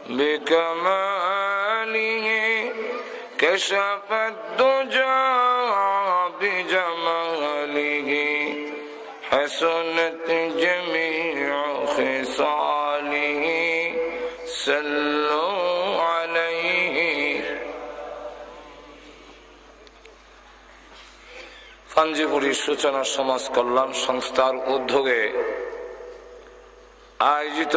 بكماله كشف الدجى بجماله حسنت جميع خصاله صلوا عليه। পাঞ্জিপুরী সূচনা সমাজ কল্যাণ সংস্থার উদ্যোগে আয়োজিত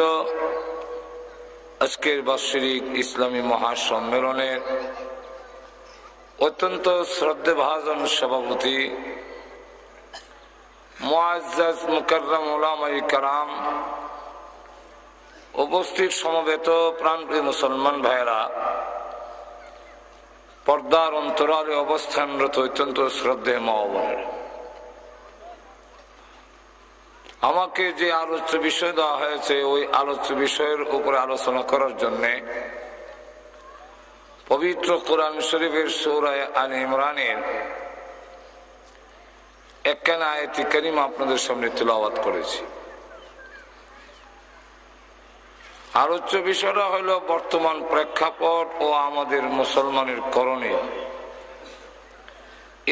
আজকের বাৎসরিক ইসলামী মহাসম্মেলনের অত্যন্ত শ্রদ্ধেভাজন সভাপতি মুআজ্জাজ মুকাররম উলামায়ে কেরাম, উপস্থিত সমবেত প্রাণপ্রিয় মুসলমান ভাইয়েরা, পর্দার অন্তরালে অবস্থানরত অত্যন্ত শ্রদ্ধেয় মা ও বোনেরা, আমাকে যে আলোচ্য বিষয় দেওয়া হয়েছে ওই আলোচ্য বিষয়ের উপরে আলোচনা করার জন্য পবিত্র কোরআন শরীফের সূরা আলে ইমরানের একখানা আয়াতে কারিমা আপনাদের সামনে তিলাওয়াত করেছি। আলোচ্য বিষয়টা হলো বর্তমান প্রেক্ষাপট ও আমাদের মুসলমানের করণীয়,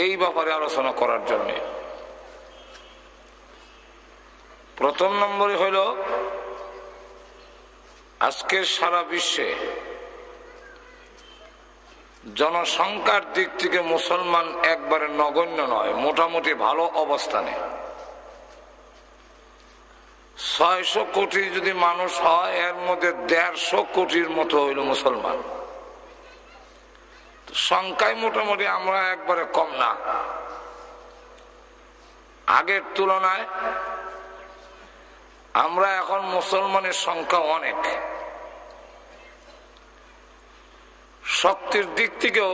এই ব্যাপারে আলোচনা করার জন্য। প্রথম নম্বরে হলো আজকের সারা বিশ্বে জনসংখ্যার দিক থেকে মুসলমান একবারে নগণ্য নয়, মোটামুটি ভালো অবস্থানে। 600 কোটি যদি মানুষ হয়, এর মধ্যে 150 কোটির মতো হইল মুসলমান। সংখ্যায় মোটামুটি আমরা একবারে কম না, আগের তুলনায় আমরা এখন মুসলমানের সংখ্যা অনেক। শক্তির দিক থেকেও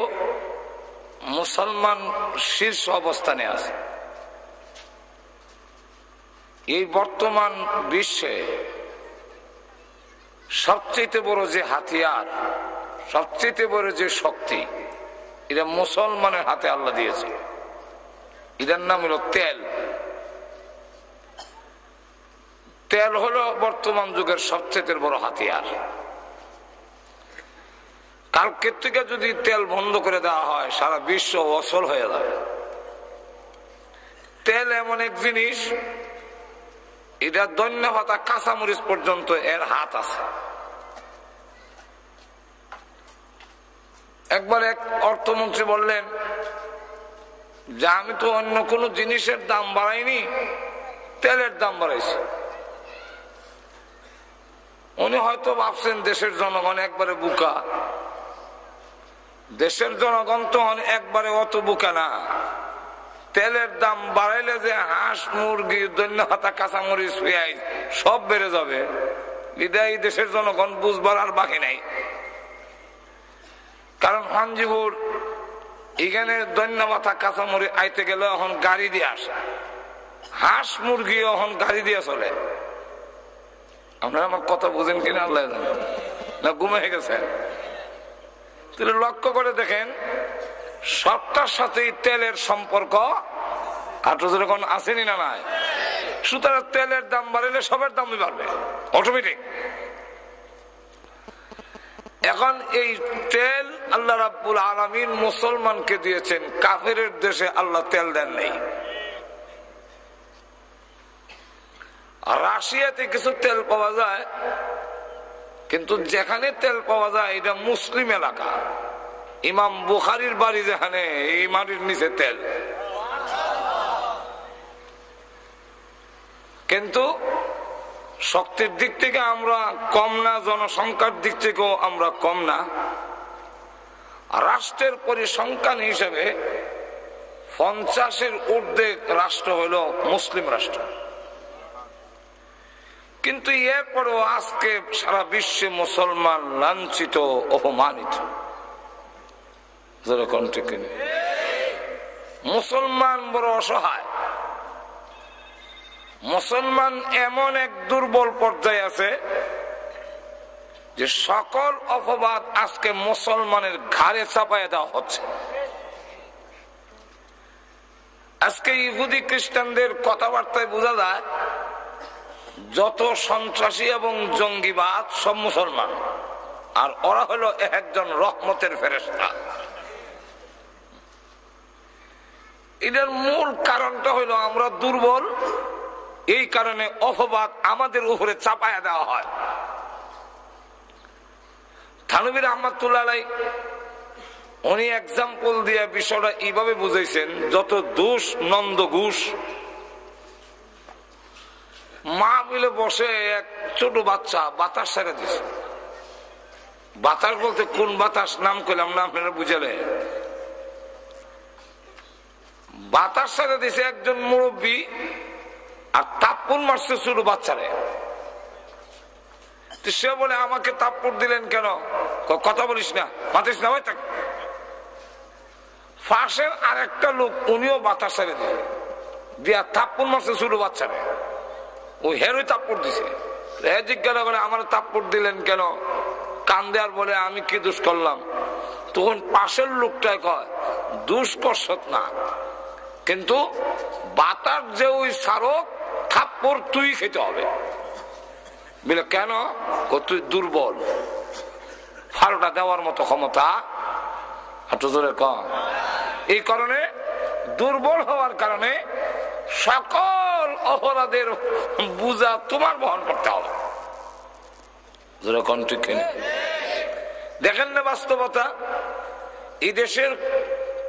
মুসলমান শীর্ষ অবস্থানে আছে। এই বর্তমান বিশ্বে সবচেয়ে বড় যে হাতিয়ার, সবচেয়ে বড় যে শক্তি, এটা মুসলমানের হাতে আল্লাহ দিয়েছে। এটার নাম হলো তেল। তেল হলো বর্তমান যুগের সবচেয়ে বড় হাতিয়ার। কালকের থেকে যদি তেল বন্ধ করে দেওয়া হয়, সারা বিশ্ব অচল হয়ে যাবে। তেল এমন এক জিনিস, এটা ধনিয়া পাতা কাঁচামরিচ পর্যন্ত এর হাত আছে। একবার এক অর্থমন্ত্রী বললেন যে আমি তো অন্য কোনো জিনিসের দাম বাড়াইনি, তেলের দাম বাড়াইছি। উনি হয়তো ভাবছেন দেশের জনগণ একবারে বোকা। দেশের জনগণ তো একবারে অত বোকা না। তেলের দাম বাড়াইলে যে হাঁস, মুরগি, ধনিয়া পাতা, কাঁচামরিচ, পেঁয়াজ সব বেড়ে যাবে, বিদায় দেশের জনগণ বুঝবার আর বাকি নাই। কারণ পাঞ্জিপুর এখানে ধনিয়া পাতা, কাঁচামরিচ আইতে গেলে এখন গাড়ি দিয়ে আসে, হাঁস মুরগি এখন গাড়ি দিয়ে চলে। আপনারা আমার কথা বুঝেন কিনা আল্লাহ জানে, না ঘুমে গেছে? তাহলে লক্ষ্য করে দেখেন, সবটার সাথেই তেলের সম্পর্ক যখন আসেনি না নাই। সুতরাং তেলের দাম বাড়লে সবের দামই বাড়বে অটোমেটিক। এখন এই তেল আল্লাহ রাব্বুল আলামিন মুসলমানকে দিয়েছেন, কাফেরের দেশে আল্লাহ তেল দেন নাই। রাশিয়াতে কিছু তেল পাওয়া যায়, কিন্তু যেখানে তেল পাওয়া যায় এটা মুসলিম এলাকা। ইমাম বুখারীর বাড়ি যেখানে, এই মাটির নিচে তেল। কিন্তু শক্তির দিক থেকে আমরা কম না, জনসংখ্যার দিক থেকেও আমরা কম না। রাষ্ট্রের পরিসংখ্যান হিসেবে 50-এর ঊর্ধ্বে রাষ্ট্র হইল মুসলিম রাষ্ট্র। কিন্তু এরপরও আজকে সারা বিশ্বে মুসলমান লাঞ্ছিত, অপমানিত। মুসলমান বড় অসহায়। মুসলমান এমন এক দুর্বল পর্যায়ে আছে যে সকল অপবাদ আজকে মুসলমানের ঘাড়ে চাপায় দেওয়া হচ্ছে। আজকে ইহুদি খ্রিস্টানদের কথাবার্তায় বোঝা যায় যত সন্ত্রাসী এবং জঙ্গিবাদ সব মুসলমান। আর ওরা হলো একজন রহমতের ফেরেশতা। এটার মূল কারণটা হলো আমরা দুর্বল, এই কারণে অপবাদ আমাদের উপরে চাপায়া দেওয়া হয়। থানভী রহমাতুল্লাহ আলাইহি উনি এক্সাম্পল দিয়ে বিষয়টা এইভাবে বুঝাইছেন, যত দোষ নন্দ ঘোষ মা মিলে বসে এক ছোট বাচ্চা বাতাস ছেড়ে দিছে। বাতাস বলতে কোন বাতাস নাম করলাম না, আপনারা বুঝালে। বাতাস ছেড়ে দিছে একজন মুরব্বী, আর তাপ্পর মারছে ছোট বাচ্চারে। সে বলে আমাকে তাপ্পর দিলেন কেন? কথা বলিস না, মাতিস না, ভাই থাক। পাশের আরেকটা লোক উনিও বাতাস ছেড়ে দিয়ে দিয়া তাপ্পর মারছে ছোট বাচ্চারে। ওই হেরোই তাপ্পর দিছে। জিজ্ঞাসা করে আমার তাপ্পর দিলেন কেন? কান্দে আর বলে আমি কি দোষ করলাম? তখন পাশের লোকটাই কয় দোষ করছত না, কিন্তু বাতাস যে ওই সারক থাপ্পর তুই খেতে হবে। বলে কেন? তুই দুর্বল, ফালটা দেওয়ার মতো ক্ষমতা একটু জোরে কর। এই কারণে দুর্বল হওয়ার কারণে সকল অপরাধের বোঝা তোমার বহন করতে হবে। দেখেন না বাস্তবতা, এই দেশের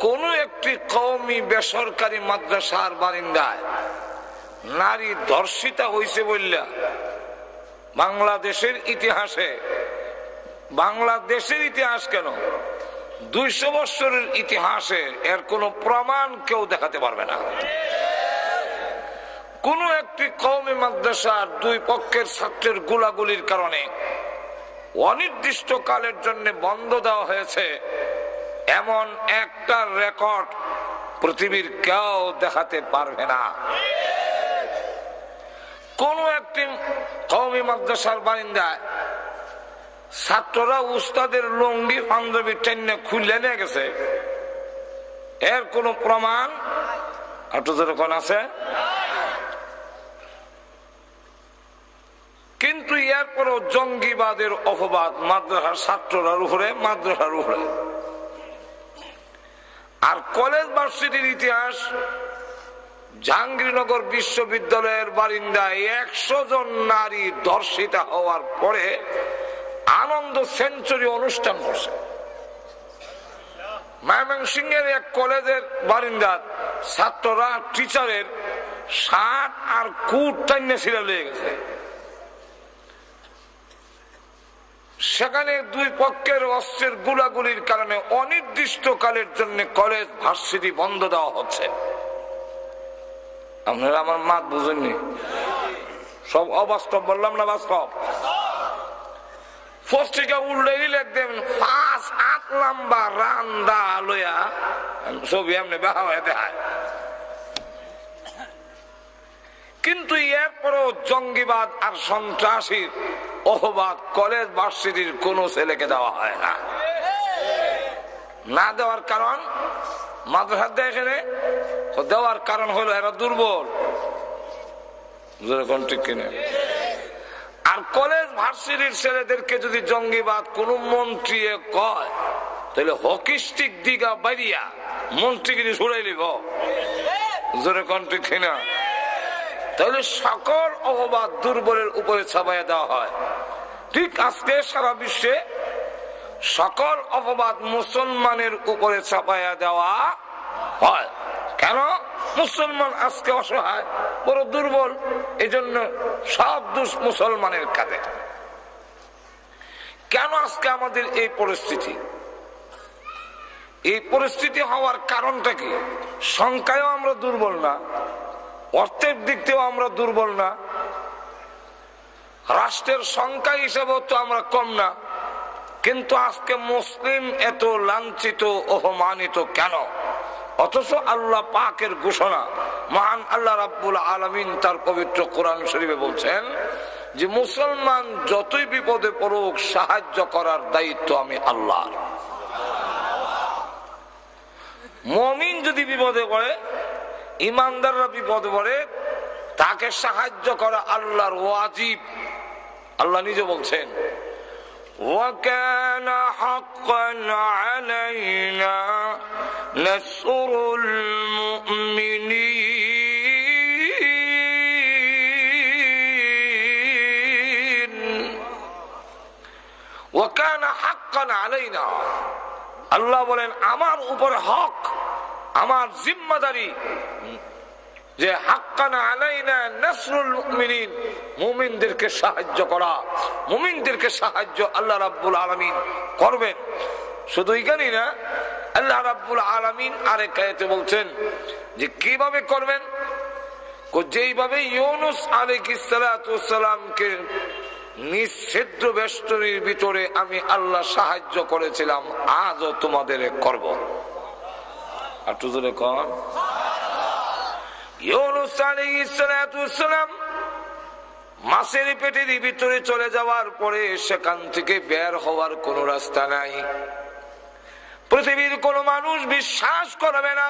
কোন একটি কওমি বেসরকারি মাদ্রাসার বারিন্দায় নারী ধর্ষিতা হয়েছে বললা বাংলাদেশের ইতিহাস কেন 200 বছরের ইতিহাসে এর কোন প্রমাণ কেউ দেখাতে পারবে না। কোন একটি কওমি মাদ্রাসার দুই পক্ষের ছাত্রের গোলাগুলির কারণে অনির্দিষ্ট কালের জন্য বন্ধ দেওয়া হয়েছে, এমন একটা রেকর্ড পৃথিবীর কেউ দেখাতে পারবে না। কোন একটি কওমি মাদ্রাসার বারিন্দায় ছাত্ররা উস্তাদের লুঙ্গি পাঞ্জাবি টেনে খুলে নিয়ে গেছে, এর কোন প্রমাণ আছে? কিন্তু এরপরও জঙ্গিবাদের অপবাদ মাদ্রাসার ছাত্ররার উপরে। আর কলেজ ভার্সিটির ইতিহাস, জাহাঙ্গীরনগর বিশ্ববিদ্যালয়ের বারিন্দায় 100 জন নারী ধর্ষিতা হওয়ার পরে আনন্দ সেঞ্চুরি অনুষ্ঠান করছে। ময়মনসিংহের এক কলেজের বারিন্দার ছাত্ররা টিচারের শার্ট আর কুট টাইনে ছিঁড়ে লেগে গেছে। সেখানে দুই পক্ষের অস্ত্রের গুলাগুলির কারণে অনির্দিষ্টকালের জন্য কলেজ ভার্সিটি বন্ধ দেওয়া হচ্ছে। আপনারা আমার মাত বুঝেননি? সব অবাস্তব বললাম না বাস্তব? পত্রিকা উল্লেই লিখবেন 5-8 লম্বা রান্দা লইয়া ছবি এমনি বেহা হয়ে দেখায়। কিন্তু এরপরও জঙ্গিবাদ আর সন্ত্রাসীর অপবাদ কলেজ ভার্সিটির কোন ছেলেকে দেওয়া হয় না। না দেওয়ার কারণ মাদ্রাসা দেখে দেওয়ার কারণ হলো এরা দুর্বল। ঠিক কিনা? আর কলেজ ভার্সিটির ছেলেদেরকে যদি জঙ্গিবাদ কোন মন্ত্রী কয়, তাহলে হকিস্টিক দিঘা বাড়িয়া মন্ত্রীগিরি ছুড়াই লিব। জোরে ঠিক কিনা? তাহলে সকল অপবাদ দুর্বলের উপরে ছাপাইয়া দেওয়া হয়। ঠিক আজকে সারা বিশ্বে সকল অপবাদ মুসলমানের উপরে ছাপাইয়া দেওয়া হয়। কেন? মুসলমান আজকে অসহায়, বড় দুর্বল, এই জন্য সব দোষ মুসলমানের কাঁধে। কেন আজকে আমাদের এই পরিস্থিতি? এই পরিস্থিতি হওয়ার কারণটা কি? সংখ্যায়ও আমরা দুর্বল না, অর্থের দিক থেকেও আমরা দুর্বল না, রাষ্ট্রের সংখ্যা হিসেবেও তো আমরা কম না। কিন্তু আজকে মুসলিম এত লাঞ্ছিত অপমানিত কেন? অথচ আল্লাহ পাকের ঘোষণা, মহান আল্লাহ রাব্বুল আলামিন তার পবিত্র কোরআন শরীফে বলছেন যে মুসলমান যতই বিপদে পড়ুক সাহায্য করার দায়িত্ব আমি আল্লাহর। মুমিন যদি বিপদে পড়ে, ইমানদাররা বিপদে পড়ে, তাকে সাহায্য করা আল্লাহর ওয়াজিব। আল্লাহ নিজে বলছেন وكان حقا علينا نصر المؤمنين وكان حقا علينا আল্লাহ বলেন আমার উপর হক, আমার জিম্মাদারি যে হাক্কান আলাইনা নাসরুল মুমিনিন, মুমিনদেরকে সাহায্য করা, মুমিনদেরকে সাহায্য আল্লাহ রাব্বুল আলামিন করবেন। শুধু এখানেই না, আল্লাহ রাব্বুল আলামিন আরেক আয়াতে বলছেন যে কিভাবে করবেন। যেইভাবে ইউনুস আলাইহিস সালাতু ওয়াস সালামকে নিঃছিদ্র বেষ্টনীর ভিতরে আমি আল্লাহ সাহায্য করেছিলাম, আজও তোমাদের করব। আর জোরে কোন ইউনুস আলাইহিস সালাতু ওয়াস সালাম মাছের পেটের ভিতরে চলে যাওয়ার পরে সেখান থেকে বের হওয়ার কোন রাস্তা নাই। পৃথিবীর কোন মানুষ বিশ্বাস করবে না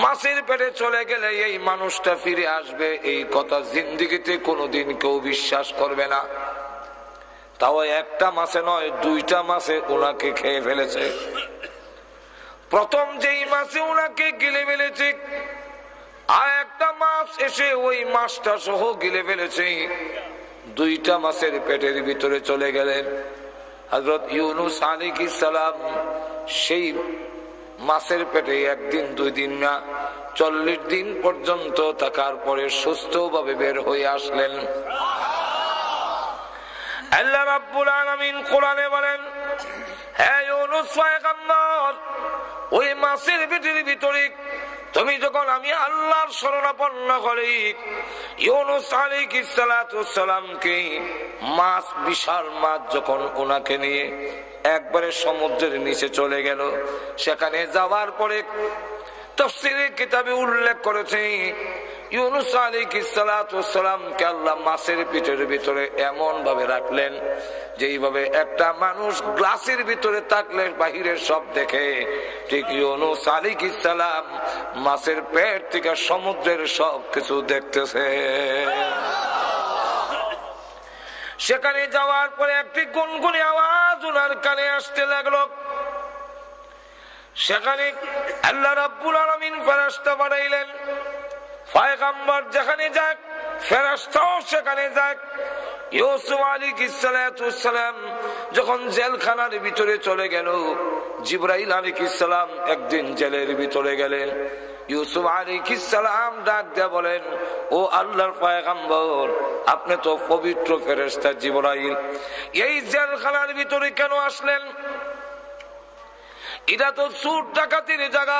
মাছের পেটে চলে গেলে এই মানুষটা ফিরে আসবে, এই কথা জিন্দেগিতে কোনোদিন কেউ বিশ্বাস করবে না। তাও একটা মাছে নয়, দুইটা মাছে ওনাকে খেয়ে ফেলেছে। প্রথম যেই মাছে ওনাকে গিলে ফেলেছে, আর একটা মাছ এসে ওই মাছটা সহ গিলে ফেলেছে। দুইটা মাছের পেটের ভিতরে চলে গেলেন। হযরত ইউনুস আলাইহিস সালাম সেই মাছের পেটে একদিন দুই দিন না 40 দিন পর্যন্ত থাকার পরে সুস্থভাবে বের হয়ে আসলেন। আল্লাহ রাব্বুল আলামিন কোরআনে বলেন, হে ইউনুস পয়গম্বর, ওই মাছের পেটের ভিতরে তুমি যখন আমি আল্লাহর শরণাপন্ন করি, ইউনুস আলাইহিস সালাতু ওয়াস সালামকে মাছ, বিশাল মাছ যখন ওনাকে নিয়ে একবারে সমুদ্রের নিচে চলে গেল, সেখানে যাওয়ার পরে তাফসীরের কিতাবে উল্লেখ করেছে ইউনুস আলাইহিস সালাতু ওয়াস সালামকে আল্লাহ মাছের পেটের ভিতরে এমন ভাবে রাখলেন যেইভাবে একটা মানুষ গ্লাসের ভিতরে থাকলে বাহিরের সব দেখে, ঠিক ইউনুস আলাইহিস সালাম মাছের পেট থেকে সমুদ্রের সব কিছু দেখতেছে। সেখানে যাওয়ার পরে একটি গুনগুনি আওয়াজ ওনার কানে আসতে লাগলো। সেখানে আল্লাহ রাব্বুল আলামিন ফেরেশতা পাঠাইলেন, পয়গম্বর যেখানে যাক ফেরেশতাও সেখানে যাক। ইউসুফ আলাইহিস সালাতু ওয়াস সালাম যখন জেলখানার ভিতরে চলে গেল, জিবরাইল আলাইহিস সালাম একদিন জেলের ভিতরে গেলেন। ইউসুফ আলাইহিস সালাম ডাক দিয়ে বলেন, ও আল্লাহর পয়গম্বর, আপনি তো পবিত্র ফেরেশতা জিবরাইল, এই জেলখানার ভিতরে কেন আসলেন? এটা তো চোর ডাকাতির জায়গা,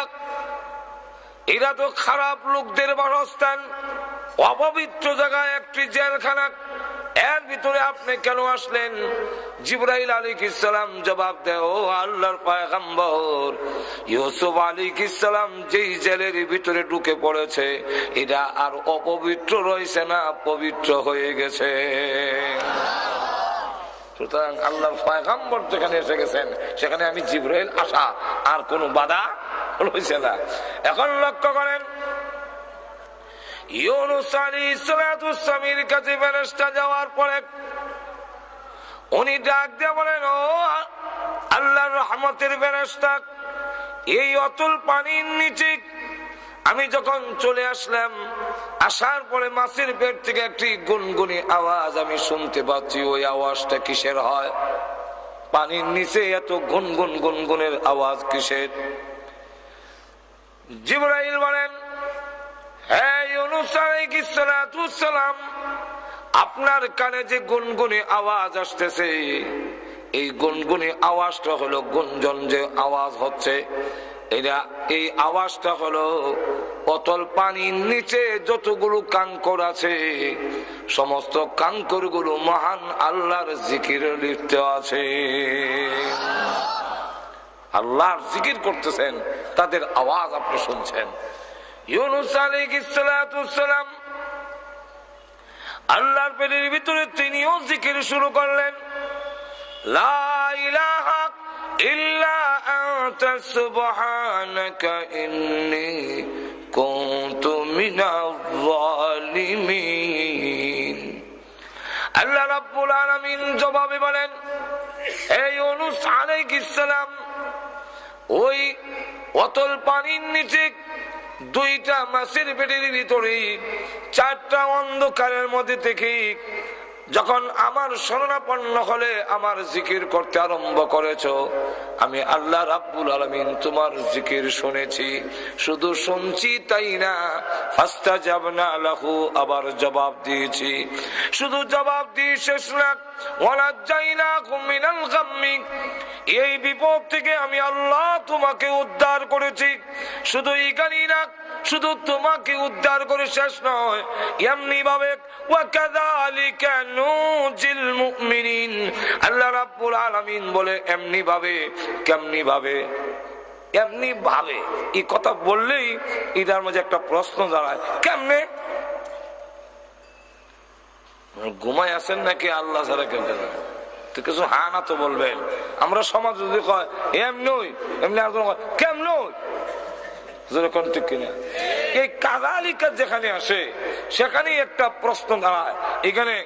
এরা তো খারাপ লোকদের বাসস্থান, অপবিত্র জায়গায় একটি জেলখানা, এর ভিতরে আপনি কেন আসলেন? জিবরাইল আলাইহিস সালাম জবাব দেয়, ও আল্লাহর পয়গম্বর, ইউসুফ আলাইহিস সালাম যেই জেলের ভিতরে ঢুকে পড়েছে, এটা আর অপবিত্র রয়েছে না, পবিত্র হয়ে গেছে। সুতরাং আল্লাহর পয়গম্বর যেখানে এসে গেছেন, সেখানে আমি জিবরাইল আসা আর কোনো বাধা হইছে না। এখন লক্ষ্য করেন, ইউনুস আলাইহিস সালাতু ওয়াস সালামের কাছে ফেরেশতা যাওয়ার পরে উনি ডাক দিয়ে বলেন, ও আল্লাহর রহমতের ফেরেশতা, এই অতল পানির নিচে আমি যখন চলে আসলাম, আসার পরে মাছের পেট থেকে একটি গুনগুনি আওয়াজ আমি শুনতে পাচ্ছি। ওই আওয়াজটা কিসের হয়? পানির নিচে এত গুনগুন গুনগুনের আওয়াজ কিসের? জিবরাইল বলেন, হে ইউনুস আলাইহিস সালাতু ওয়াস সালাম, আপনার কানে যে গুনগুনি আওয়াজ আসতেছে, এই গুনগুনি আওয়াজটা হলো গুঞ্জন যে আওয়াজ হচ্ছে, এই আওয়াজটা হলো অতল পানির নিচে যতগুলো কাঙ্কর আছে, সমস্ত কাঙ্কর গুলো মহান আল্লাহর জিকিরে লিপ্ত আছে। আল্লাহর জিকির করতেছেন, তাদের আওয়াজ আপনি শুনছেন। ইউনুস আলাইহিস সালাতু ওয়াস সালাম আল্লাহর পেটের ভিতরে তিনিও জিকির শুরু করলেন, লা ইলাহা ইল্লা আনতা সুবহানাকা ইন্নী কুনতু মিনাজ জালিমিন। আল্লাহ রাব্বুল আলামিন জবাবে বলেন, এই ইউনূস আলাইহিস সালাম ওই অতল পানির নিচে দুইটা মাছের পেটের ভিতরে চারটা অন্ধকারের মধ্যে থেকে যখন আমার শরণাপন্ন হলে আমার জিকির করতে আরম্ভ করেছো, আমি আল্লাহ রাব্বুল আলামিন তোমার জিকির শুনেছি। শুধু শুনছি তাই না, ফাস্তাজাবনা লাহু, আবার জবাব দিয়েছি। শুধু জবাব দিয়ে শেষ না, ওয়ানাজাইনাকুম মিনাল গাম্মি, এই বিপদ থেকে আমি আল্লাহ তোমাকে উদ্ধার করেছি। শুধু এখানেই না, শুধু তোমাকে উদ্ধার করে শেষ নয়, এমনি ভাবে ওয়াকাযালিকা নুজিল মুমিনিন, আল্লাহ রাব্বুল আলামিন বলে এমনি ভাবে। কেমনি ভাবে? এমনি ভাবে। এই কথা বললেই এটার মধ্যে একটা প্রশ্ন দাঁড়ায়, কেমনে? ঘুমায় আছেন নাকি আল্লাহ ছাড়া কেউ জানে? তো কিছু হা না তো বলবেন। আমরা সমাজ যদি কয় এমনি এমনি, আর কেমন ঠিক কিনা? এই কাযালিকা যেখানে আসে সেখানেই একটা প্রশ্ন দাঁড়ায়। এখানে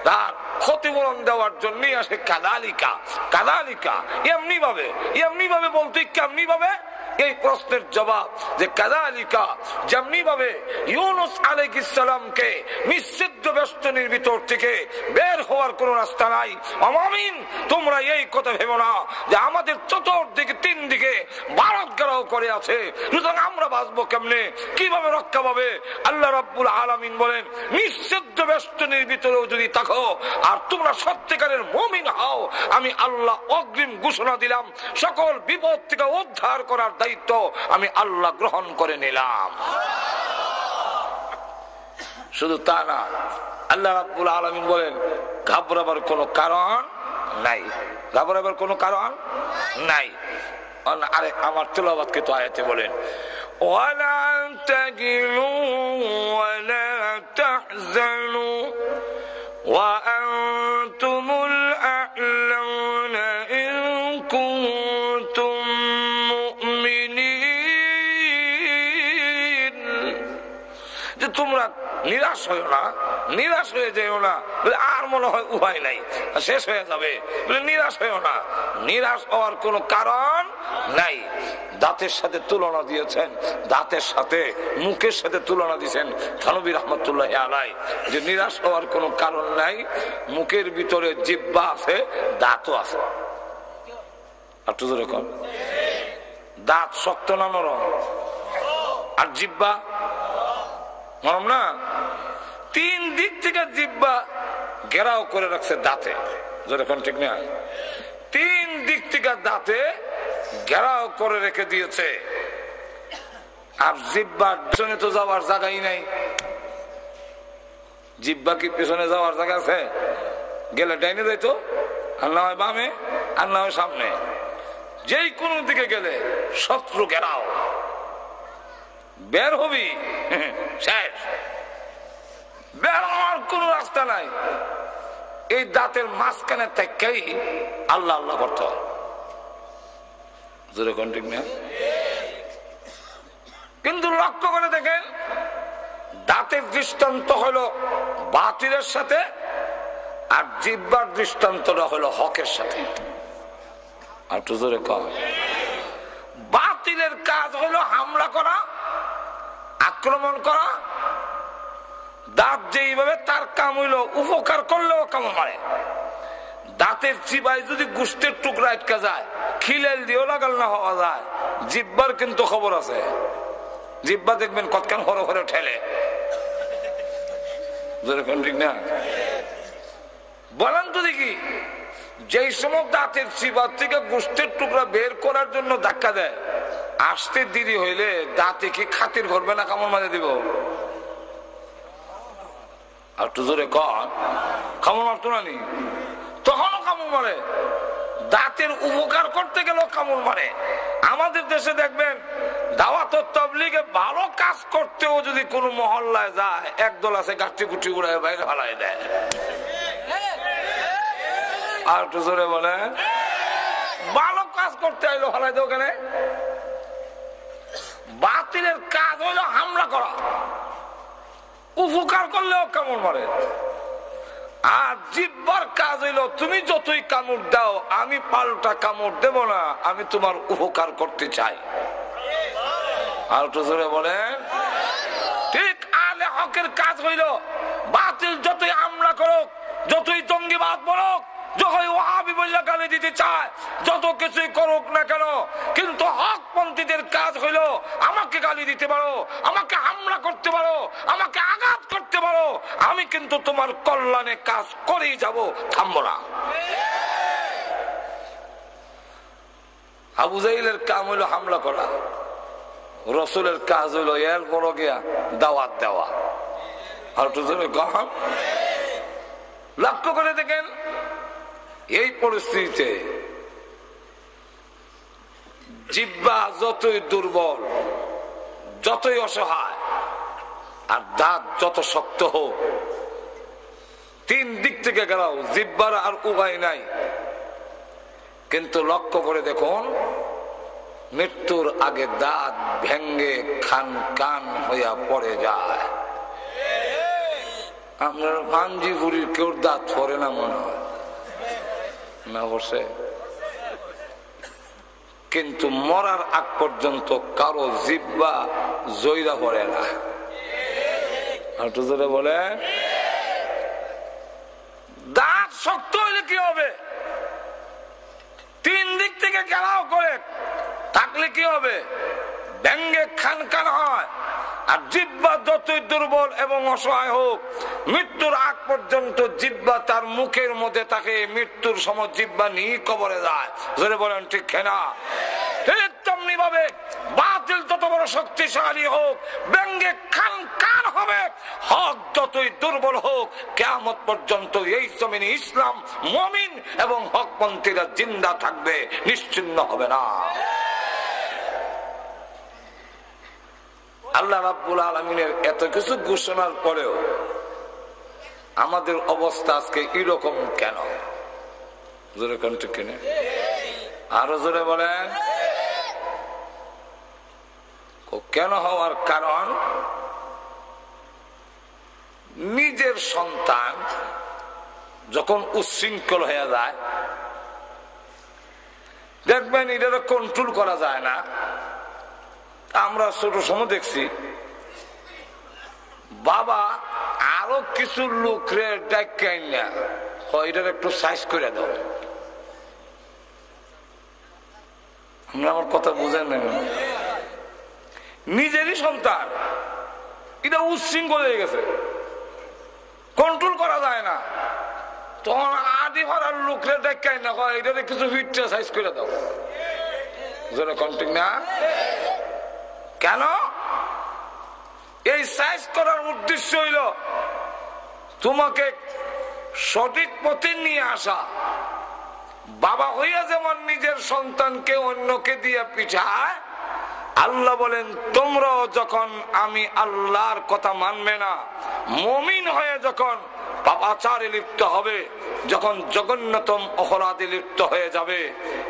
তার ক্ষতিপূরণ দেওয়ার জন্যই আসে কাযালিকা। কাযালিকা এমনি ভাবে বলতে কেমনি ভাবে? এই প্রশ্নের জবাব যে কাযালিকা, যেমনি ভাবে ইউনূস আলাইহিস সালামকে নিষিদ্ধ বেষ্টনীর ভিতর থেকে বের হওয়ার কোন রাস্তা নাই। আমিন, তোমরা এই কথা ভেবো না যে আমাদের চতুর্দিকে তিন দিকে ভারত ঘেরাও করে আছে, সুতরাং আমরা বাঁচবো কেমনে, কিভাবে রক্ষা পাবে? আল্লাহ রাব্বুল আলামিন বলেন, নিষিদ্ধ বেষ্টনীর ভিতরেও যদি থাকো আর তোমরা সত্যিকারের মুমিন হও, আমি আল্লাহ অগ্রিম ঘোষণা দিলাম, সকল বিপদ থেকে উদ্ধার করার দায়িত্ব আমি আল্লাহ গ্রহণ করে নিলাম। শুধু তা না, আল্লাহ রাব্বুল আলামিন বলেন ঘাবড়াবার কোনো কারণ নাই। ঘাবড়াবার কোনো কারণ নাই। আরে আমার তেলাওয়াতকে তো আয়াতে বলেন, ওয়ালা তাহিনু ওয়ালা তাহজানু ওয়া আনতুমুল আ'লাউনা ইন কুনতুম মুমিনিন। যে তোমরা নিরাশ হয়েও না, নিরাশ হয়ে যেও না, আর মনে হয় উপায় নাই, শেষ হয়ে যাবে, নিরাশ হয়েও না। নিরাশ হওয়ার কোনো কারণ নাই। দাঁতের সাথে তুলনা দিয়েছেন, দাঁতের সাথে মুখের সাথে তুলনা দিয়েছেন থানবী রাহমাতুল্লাহি আলাইহি, যে নিরাশ হওয়ার কোনো কারণ নাই। মুখের ভিতরে জিহ্বা আছে, দাঁতও আছে। একটু জোরে কর। দাঁত শক্ত না নরম? আর জিহ্বা নরম না? তিন দিক থেকে জিহ্বা ঘেরাও করে রাখছে দাঁতে, যেরকম ঠিক না? তিন দিক থেকে দাঁতে ঘেরাও করে রেখে দিয়েছে। আর জিহ্বার পেছনে তো যাওয়ার জায়গাই নাই। জিহ্বা কি পেছনে যাওয়ার জায়গা আছে? গেলে ডাইনে যাইতো, আর না হয় বামে, আর না হয় সামনে। যেই কোন দিকে গেলে শত্রু ঘেরাও, বের হবি শেষ, বের হওয়ার কোন রাস্তা নাই। এই দাঁতের মাঝখানে থেকেই আল্লাহ আল্লাহ করতে হয়। ঠিক না? কিন্তু লক্ষ্য করে দেখেন, দাঁতের দৃষ্টান্ত হলো বাতিলের সাথে, আর জিহ্বার দৃষ্টান্তটা হলো হকের সাথে। আর একটু জোরে কম। বাতিলের কাজ হলো হামলা করা, আক্রমণ করা। দাঁত যেইভাবে তার কাম হইলো উপকার করলেও কামড় মারে। দাঁতের চিবায় যদি গোস্তের টুকরা আটকা যায়, খিলেল দিয়েও লাগাল না হওয়া যায়। জিহ্বার কিন্তু খবর আছে। জিহ্বা দেখবেন কতক্ষণ হরে হরে ঠেলে, ঠিক না? বলেন তো দেখি, যেই সময় দাঁতের চিবার থেকে গোস্তের টুকরা বের করার জন্য ধাক্কা দেয়, আসতে দেরি হইলে দাঁতে কি খাতির করবে না কামড় মারে দিব? আর একটু জোরে কর। কামড় মারতো না নি? তখনও কামড় মারে। দাঁতের উপকার করতে গেলেও কামড় মারে। আমাদের দেশে দেখবেন দাওয়াত ও তাবলীগে ভালো কাজ করতেও যদি কোন মহল্লায় যায়, একদল আছে গাঠি গুটি উড়ায় বাইরে ফালাই দেয়। আর একটু জোরে বলে, ভালো কাজ করতে আইলো ফালাই দেয় ওখানে। বাতিলের কাজ হইলো হামলা করা, উপকার করলেও কামড় মারে। আর জিহ্বার কাজ হইল তুমি যতই কামড় দাও আমি পাল্টা কামড় দেব না, আমি তোমার উপকার করতে চাই। আর একটু জোরে বলেন। ঠিক আলে হকের কাজ হইল বাতিল যতই হামলা করুক, যতই জঙ্গিবাদ বলুক, যতই ওয়াহাবি বলে গালি দিতে চায়, যত কিছুই করুক না কেন, কিন্তু হকপন্থীদের কাজ হইল আমাকে গালি দিতে পারো, আমাকে হামলা করতে পারো, আমাকে আঘাত করতে পারো, আমি কিন্তু তোমার কল্যাণে কাজ করেই যাব, থামবো না। আবু জাহিলের কাম হইল হামলা করা, রসুলের কাজ হইল এর বড় গিয়া দাওয়াত দেওয়া। আর লক্ষ্য করে দেখেন এই পরিস্থিতিতে জিহ্বা যতই দুর্বল, যতই অসহায়, আর দাঁত যত শক্ত হোক, তিন দিক থেকে গেলাও জিহ্বার আর উপায় নাই। কিন্তু লক্ষ্য করে দেখুন মৃত্যুর আগে দাঁত ভেঙ্গে খান কান হইয়া পড়ে যায়। আপনার মানজিপুরির কেউ দাঁত পড়ে না মনে হয় না, বসে, কিন্তু মরার আগ পর্যন্ত কারো জিহ্বা জয়রা পড়ে না। একটু জোরে বলে। দাঁত শক্ত হইলে কি হবে? তিন দিক থেকে ঘেরাও করে থাকলে কি হবে? ভেঙ্গে খান খান হয়। আর জিহ্বা যতই দুর্বল এবং অসহায় হোক, মৃত্যুর আগ পর্যন্ত জিহ্বা তার মুখের মধ্যে থাকে, মৃত্যুর সময় জিহ্বা নিয়ে কবরে যায়। জোরে বলেন ঠিক না? ঠিক তেমনি ভাবে বাতিল যত বড় শক্তিশালী হোক, ব্যঙ্গে খান খান হবে। হক যতই দুর্বল হোক, কিয়ামত পর্যন্ত এই জমিনে ইসলাম, মুমিন এবং হকপন্থীরা জিন্দা থাকবে, নিশ্চিন্ন হবে না। আল্লাহ রাব্বুল আলামিনের এত কিছু ঘোষণার পরেও আমাদের অবস্থা আজকে এরকম কেন? জোরে কোন ঠিক কিনা? আরো জোরে বলেন। কেন হওয়ার কারণ, নিজের সন্তান যখন উচ্ছৃঙ্খল হয়ে যায়, দেখবেন এটা কন্ট্রোল করা যায় না। আমরা ছোট সময় দেখছি বাবা আরো কিছু লোকরে ডাকাই না, এটার একটু সাইজ করে দাও। আমার কথা বুঝেন না? নিজেরই সন্তান, এটা উচ্ছৃঙ্খল হয়ে গেছে, কন্ট্রোল করা যায় না, তখন আদি ভরার লোকরে ডাকাই না, এটার কিছু ফিটটা সাইজ করে দাও। যেটা কন্ট্রোল না কেন? এই সাইজ করার উদ্দেশ্য হইল তোমাকে সঠিক পথে নিয়ে আসা। বাবা হইয়া যেমন নিজের সন্তানকে অন্যকে দিয়ে পিঠায়, আল্লাহ বলেন তোমরাও যখন আমি আল্লাহর কথা মানবে না, মুমিন হয়ে যখন পাপাচারে লিপ্ত হবে, যখন জঘন্যতম অপরাধে লিপ্ত হয়ে যাবে,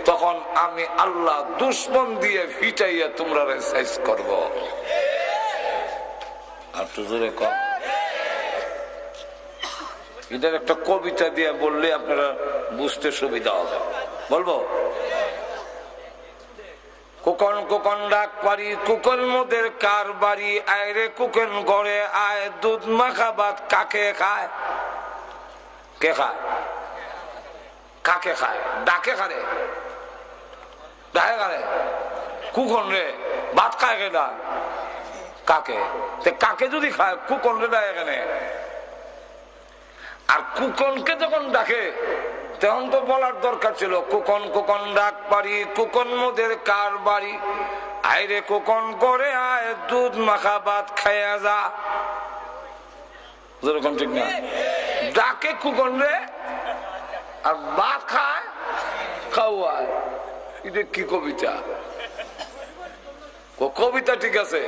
তখন আমি আল্লাহ দুশ্মন দিয়ে ফিটাইয়া তোমরা সাইজ করব। আর তো জোরে কম। এটার একটা কবিতা দিয়ে বললে আপনারা বুঝতে সুবিধা হবে। বলবো? কুকন কুকন ডাক পারি, কুকন মোদের কার বাড়ি, আয় রে কুকন ঘরে আয়, দুধ মাখা ভাত কাকে খায়? কে খায়? কাকে খায়? ডাকে খারে, ডাকে খারে। কুকন রে ভাত খায় কে? দা কাকে? কাকে যদি খায় কুকন রে ডাকে কেনে? আর কুকনকে যখন ডাকে তখন তো বলার দরকার ছিল, কুকন কুকন ডাক পারি, কুকন মোদের কার বাড়ি, আয় রে কুকন করে আয়, দুধ মাখা ভাত খাইয়া যা। যেরকম ঠিক না? ডাকে কুকন রে আর ভাত খায় খাওয়ায়। এটা কি কবিতা? কবিতা ঠিক আছে,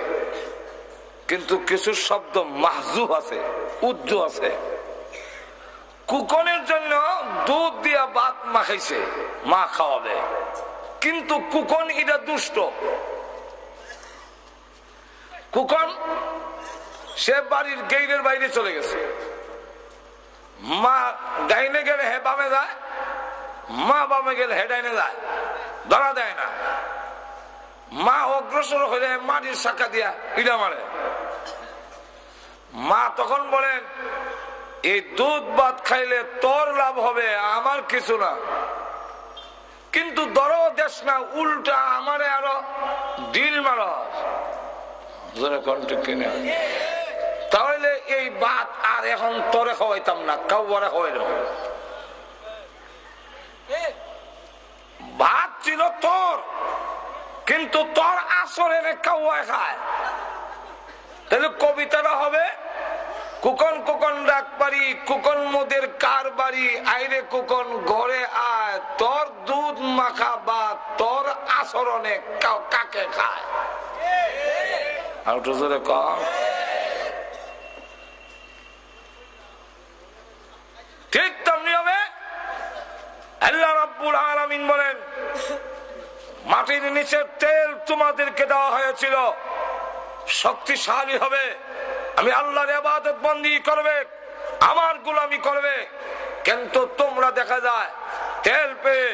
কিন্তু কিছু শব্দ মাহজুব আছে, উজ্জ আছে। কুকনের জন্য দুধ দিয়া ভাত মাখাইছে, মা খাওয়াবে, কিন্তু কুকন এটা দুষ্ট। কুকন সে বাড়ির গেইটের বাইরে চলে গেছে, মা ডাইনে গেলে হে বামে যায়, মা বামে গেলে হে ডাইনে যায়, ধরা দেয় না। মা অগ্রসর হয়ে মাটির শাখা দিয়া ইডা মারে। মা তখন বলেন এই দুধ ভাত খাইলে তোর লাভ হবে, আমার কিছু না, কিন্তু ধরো দেশ না, উল্টা আমারে আরো ডিল মারো। তাহলে এই ভাত আর এখন তোরে খাওয়াইতাম না, কাউরে খাওয়াইলাম। ভাত ছিল তোর, কিন্তু তোর আসর এনে কাউয়ায় খায়। তাহলে কবিতাটা হবে কুকন কুকন ডাক পারি, কুকন মোদের কার বাড়ি, আইরে কুকন ঘরে আয়, তোর দুধ মাখা বা তোর আচরণে কাকে খায়। আর একটু জোরে কম। ঠিক তেমনি হবে আল্লাহ রাব্বুল আলামিন বলেন মাটির নিচের তেল তোমাদেরকে দেওয়া হয়েছিল, শক্তিশালী হবে, আমি আল্লাহর ইবাদত বন্দি করবে, আমার গোলামি করবে। কিন্তু তোমরা দেখা যায় তেল পেয়ে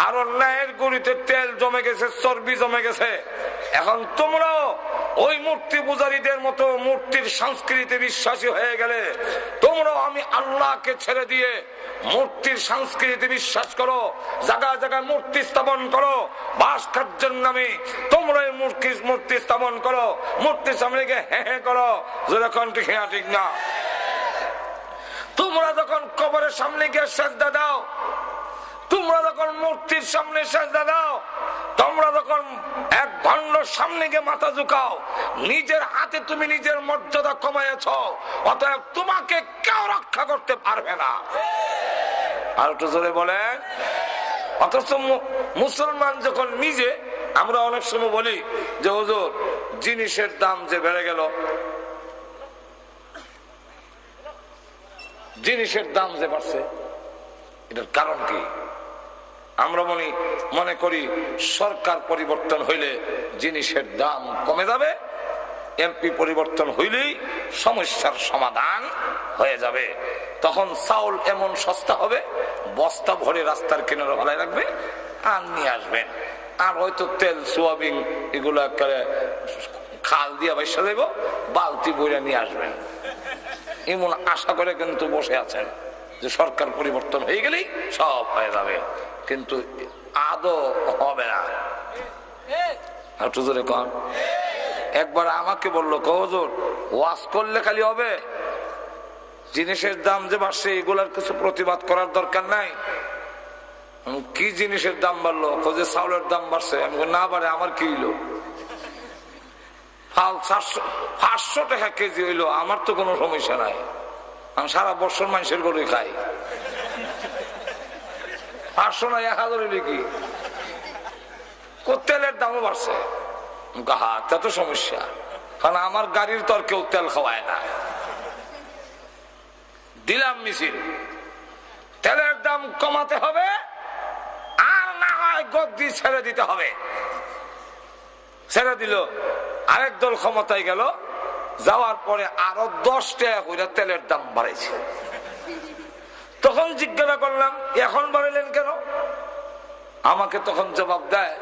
আর অন্যায়ের গুড়িতে তেল জমে গেছে, চর্বি জমে গেছে। এখন তোমরাও ওই মূর্তি পূজারীদের মতো মূর্তির সংস্কৃতি বিশ্বাসী হয়ে গেলে তোমরাও আমি আল্লাহকে ছেড়ে দিয়ে মূর্তির সংস্কৃতি বিশ্বাস করো, জায়গায় জায়গায় মূর্তি স্থাপন করো, ভাস্কর্যের নামে তোমরা মূর্তি স্থাপন করো, মূর্তির সামনে গিয়ে হ্যাঁ হ্যাঁ করো, যেরকম ঠিক না। তোমরা যখন কবরের সামনে গিয়ে সেজদা দাও, তোমরা যখন মূর্তির সামনে সেজদা দাও, তোমরা যখন এক ভণ্ডর সামনে গিয়ে মাথা ঝুঁকাও, নিজের হাতে তুমি নিজের মর্যাদা কমাইয়াছ, অতএব তোমাকে কেউ রক্ষা করতে পারবে না। আর একটু জোরে বলেন। অথচ মুসলমান যখন নিজে, আমরা অনেক সময় বলি যে হুজুর জিনিসের দাম যে বেড়ে গেল, জিনিসের দাম যে বাড়ছে, এটার কারণ কি? আমরা মনে করি সরকার পরিবর্তন হইলে জিনিসের দাম কমে যাবে, এমপি পরিবর্তন হইলেই সমস্যার সমাধান হয়ে যাবে। তখন চাউল এমন সস্তা হবে, বস্তা ভরে রাস্তার কিনারে ফেলায় রাখবে আর নিয়ে আসবেন। আর হয়তো তেল সোয়াবিন এগুলো খাল দিয়ে বাইসা দেব, বালতি বইরা নিয়ে আসবেন, এমন আশা করে কিন্তু বসে আছেন যে সরকার পরিবর্তন হয়ে গেলেই সব হয়ে যাবে। কিন্তু আদৌ হবে না। একবার আমাকে বললো হুজুর ওয়াজ করলে খালি হবে, জিনিসের দাম যে বাড়ছে এগুলার কিছু প্রতিবাদ করার দরকার নাই। কি জিনিসের দাম বাড়লো? যে চাউলের দাম বাড়ছে। আমি না বাড়ে আমার কি হইলো, 500 টাকা কেজি হইলো, আমার তো কোনো সমস্যা নাই, আমি সারা বছর মানুষের গরুই খাই। 500 না 1000 হইলে কি? তেলের দামও বাড়ছে, তা তো সমস্যা, কারণ আমার গাড়ির তো আর কেউ তেল খাওয়ায় না। দিলাম মিছিল, তেলের দাম কমাতে হবে, আর না হয় গদ্দি ছেড়ে দিতে হবে। ছেড়ে দিল, আরেক দল ক্ষমতায় গেল, যাওয়ার পরে আরো 10 টাকা করে তেলের দাম বাড়াইছে। তখন জিজ্ঞাসা করলাম এখন বাড়াইলেন কেন? আমাকে তখন জবাব দেয়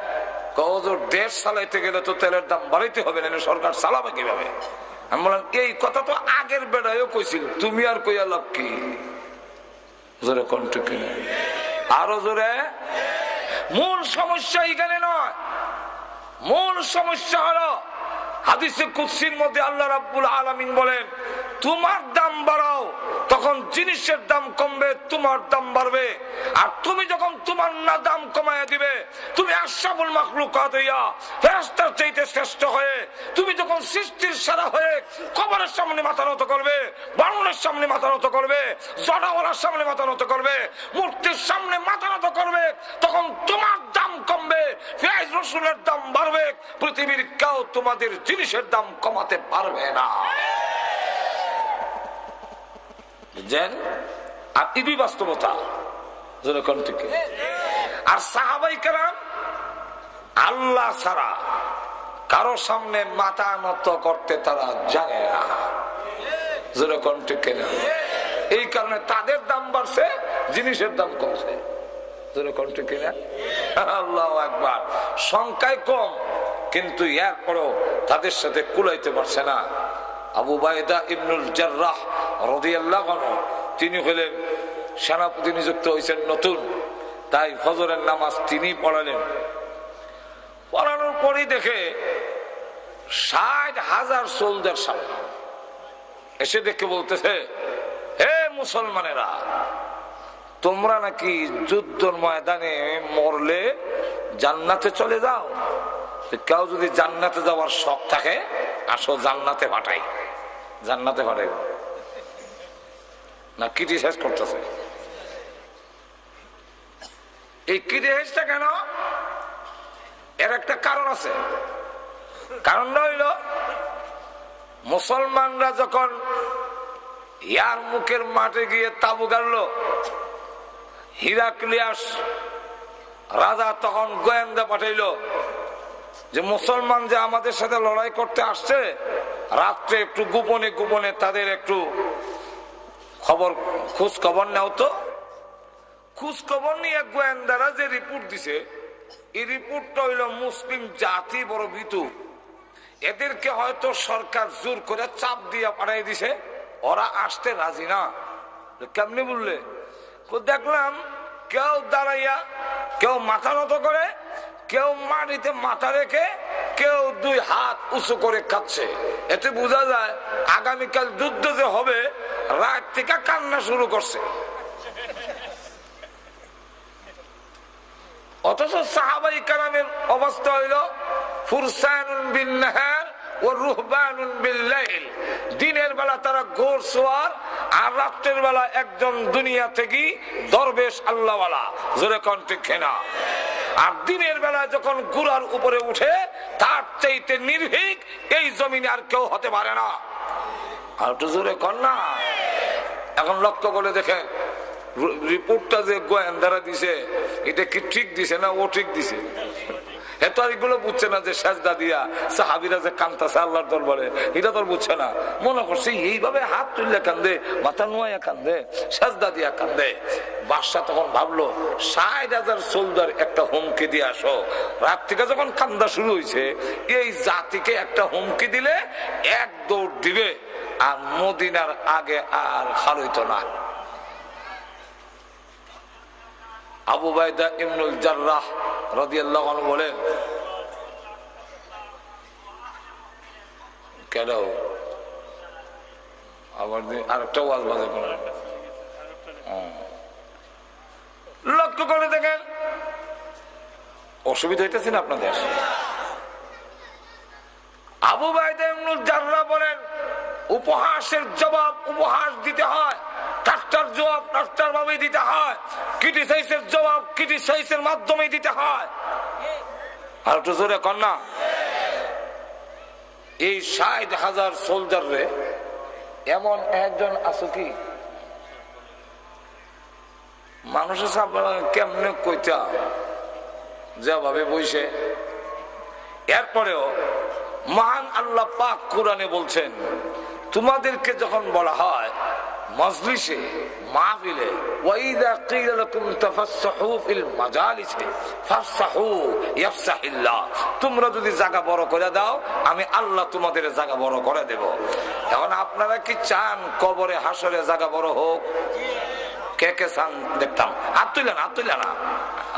দেশ চালাইতে গেলে তো তেলের দাম বাড়াইতে হবে না, সরকার চালাবে কিভাবে? আমি বললাম এই কথা তো আগের বেড়ায়ও কইছিল, তুমি আর কইয়া লাভ কি? জোরে কণ্ঠ কিনে আরো জোরে। মূল সমস্যা এখানে নয়, মূল সমস্যা হলো হাদিসে কুদসির মধ্যে আল্লাহ রাব্বুল আলামিন বলেন তোমার দাম বাড়াও, তখন জিনিসের দাম কমবে, তোমার দাম বাড়বে। আর তুমি যখন তোমার না দাম কমায় দিবে, তুমি আশরাফুল মাখলুকাত হইয়া ফেরেশতার চাইতে শ্রেষ্ঠ হয়ে, তুমি যখন সৃষ্টির সেরা হয়ে কবরের সামনে মাথা নত করবে, বানরের সামনে মাথা নত করবে, জড়াওয়ালার সামনে মাথা নত করবে, মূর্তির সামনে মাথা নত করবে, তখন তোমার দাম কমবে, পেঁয়াজ রসুনের দাম বাড়বে। পৃথিবীর কেউ তোমাদের জিনিসের দাম কমাতে পারবে না। আর ইবি বাস্তবতা। আর সাহাবাই কেরাম আল্লাহ ছাড়া কারো সামনে মাথা নত করতে তারা জানে না। যেরকম ঠিক না, এই কারণে তাদের দাম বাড়ছে, জিনিসের দাম কমছে। আল্লাহু আকবার। সংখ্যায় কম, কিন্তু এরপরও তাদের সাথে কুলাইতে পারছে না। আবু উবাইদা ইবনুল জাররাহ রাদিয়াল্লাহু আনহু, তিনি হলেন সেনাপতি নিযুক্ত হয়েছেন নতুন, তাই ফজরের নামাজ তিনি পড়ালেন। পড়ানোর পরই দেখে 60,000 সোলজার সামনে এসে দেখে বলতেছে, হে মুসলমানেরা, তোমরা নাকি যুদ্ধের ময়দানে মরলে জান্নাতে চলে যাও। কেউ যদি জান্নাতে যাওয়ার শখ থাকে, আসো জান্নাতে পাঠাই। জান্নাতে পাঠাই না, ক্রিটিসাইজ করতেছে। এই ক্রিটিসাইজটা কেন? এর একটা কারণ আছে। কারণটা হইল, মুসলমানরা যখন ইয়ারমুকের মাঠে গিয়ে তাবু গাড়ল, হিরাক্লিয়াস রাজা তখন গোয়েন্দা পাঠাইল যে মুসলমান যে আমাদের সাথে লড়াই করতে আসছে, রাত্রে একটু গোপনে গোপনে তাদের একটু খোঁজ খবর নেও তো। খোঁজ খবর নিয়ে গোয়েন্দারা যে রিপোর্ট দিছে, এই রিপোর্টটা হইল মুসলিম জাতি বড় ভীতু, এদেরকে হয়তো সরকার জোর করে চাপ দিয়ে পাঠাই দিছে, ওরা আসতে রাজি না। কেমনি বললে? দেখলাম কেউ দাঁড়াইয়া, কেউ মাথা নত করে, কেউ মাটিতে মাথা রেখে, কেউ 2 হাত উঁচু করে কাঁদছে। এতে বোঝা যায় আগামীকাল যুদ্ধ যে হবে, রাত থেকে কান্না শুরু করছে। অথচ সাহাবাই কেরামের অবস্থা হইল ফুরসানুন বিন নাহার ও রুহবানুন বিল লাইল। দিনের বেলা তারা ঘোড়সওয়ার, আর রাতের বেলা একজন দুনিয়া থেকে দরবেশ আল্লাহওয়ালা। জোরে কোন ঠিক না? আর দিনের বেলা যখন ঘোড়ার উপরে উঠে, তার চাইতে নির্ভীক এই জমিনে আর কেউ হতে পারে না। আর একটু জোরে কর না। এখন লক্ষ্য করে দেখেন, রিপোর্টটা যে গোয়েন্দারা দিছে, এটা কি ঠিক দিছে না ও ঠিক দিছে? এত এগুলো বুঝছে না যে সেজদা দিয়া সাহাবীরা যে কাঁদতেছে আল্লাহর দরবারে, এটা তো বুঝছে না। মনে করছে এইভাবে হাত তুললে কান্দে, মাথা নোয়া কান্দে, সেজদা দিয়া কান্দে। বাদশাহ তখন ভাবলো, 60,000 সোলজার একটা হুমকি দিয়ে আসো। রাত থেকে যখন কান্দা শুরু হয়েছে, এই জাতিকে একটা হুমকি দিলে এক দৌড় দিবে, আর মদিনার আগে আর খারইত না। আবু উবাইদা ইবনুল জাররাহ রাদিয়াল্লাহু আনহু বলেন, কেন আবার আরেকটা ওয়াজ বাজে করেন। লক্ষ্য করে দেখেন, অসুবিধা হইতেছে না আপনাদের? আবু উবাইদা ইবনুল জাররাহ বলেন, উপহাসের জবাব উপহাস দিতে হয়, ঠাট্টার জবাব ঠাট্টার ভাবে দিতে হয়, ক্রিটিসাইজের জবাব ক্রিটিসাইজের মাধ্যমে দিতে হয়। আর একটু জোরে কর না। এই 60,000 সোলজার রে এমন একজন আছে কি মানুষের কেমনে কইতা যেভাবে বইছে। এরপরেও মহান আল্লাহ পাক কোরআনে বলছেন, তোমাদেরকে যখন বলা হয় মজলিসে মাহফিলে, ওয়াইদা কিলা লাকুম তাফাসসাহু ফিল মাজালিসি ফাফসাহু ইয়াফসাহিল্লাহ, তোমরা যদি জায়গা বড় করে দাও, আমি আল্লাহ তোমাদের জায়গা বড় করে দেব। এখন আপনারা কি চান কবরে হাসরে জায়গা বড় হোক? কে কে চান দেখতাম? হাত তুলে না, হাত তুলে না,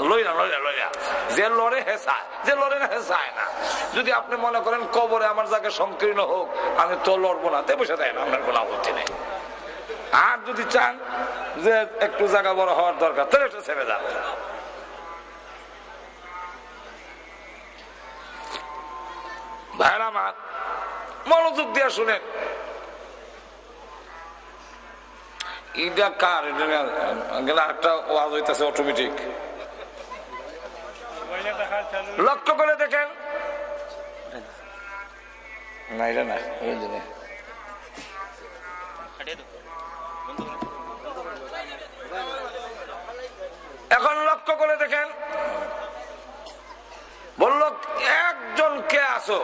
লইলা লইলা লইলা। যে লড়ে হেসায়, যে লড়ে না হেসায় না। যদি আপনি মনে করেন কবরে আমার জায়গা সংকীর্ণ হোক, আমি তো লড়বো না, তে বসে দেয় না, আপনার কোনো আপত্তি নেই। আর যদি চান যে একটু জায়গা বড় হওয়ার দরকার, তাহলে একটু ছেড়ে যান। ভাইরা আমার, মনোযোগ দিয়ে শুনেন। এটা কার? একটা ওয়াজ হইতেছে অটোমেটিক। লক্ষ্য করে দেখেন না, এটা না, এখন লক্ষ্য করে দেখেন, বলল একজন কে আসো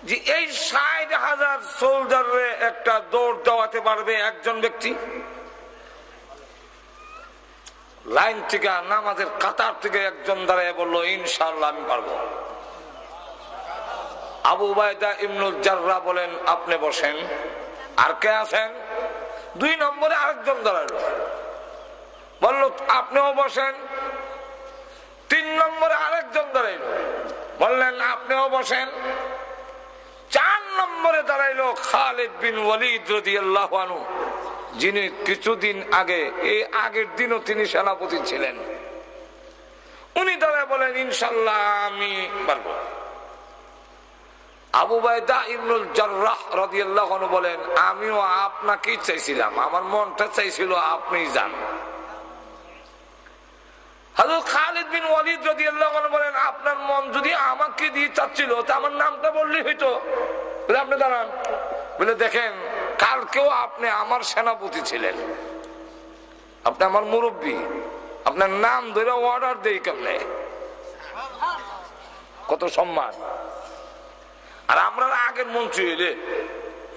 যে এই ৬০,০০০ সোলজারে একটা দৌড় দেওয়াতে পারবে একজন ব্যক্তি? লাইন থেকে নামাজের কাতার থেকে একজন দাঁড়ায় বললো ইনশাআল্লাহ আমি পারবো। আবু উবাইদা ইবনুল জাররাহ বলেন আপনি বসেন। আর কে আছেন? ২ নম্বরে আরেকজন দাঁড়ালো, বললো আপনিও বসেন। ৩ নম্বরে আরেকজন দাঁড়াইলো, বললেন আপনিও বসেন। ৪ নম্বরে দাঁড়াইলো খালিদ বিন ওয়ালিদ রাদিয়াল্লাহু আনহু, যিনি কিছুদিন আগে, এই আগের দিনও তিনি সেনাপতি ছিলেন। উনি দাঁড়ায় বলেন ইনশাআল্লাহ আমি পারবো। আবু উবাইদা ইবনুল জাররাহ রাদিয়াল্লাহু আনহু বলেন আমিও আপনাকেই চাইছিলাম, আমার মনটা চাইছিল আপনিই যান। হযরত খালিদ বিন ওয়ালিদ রাদিয়াল্লাহু আনহু বলেন আপনার মন যদি আমাকে দিয়ে চাচ্ছিল তা আমার নামটা বললেই হইতো। বলে আপনি দাঁড়ান। বলে দেখেন কালকেও আপনি আমার সেনাপতি ছিলেন, আপনি আমার মুরব্বী, আপনার নাম ধরে অর্ডার দেই কেমনে? কত সম্মান। আর আমরা আগের মন্ত্রী হইলে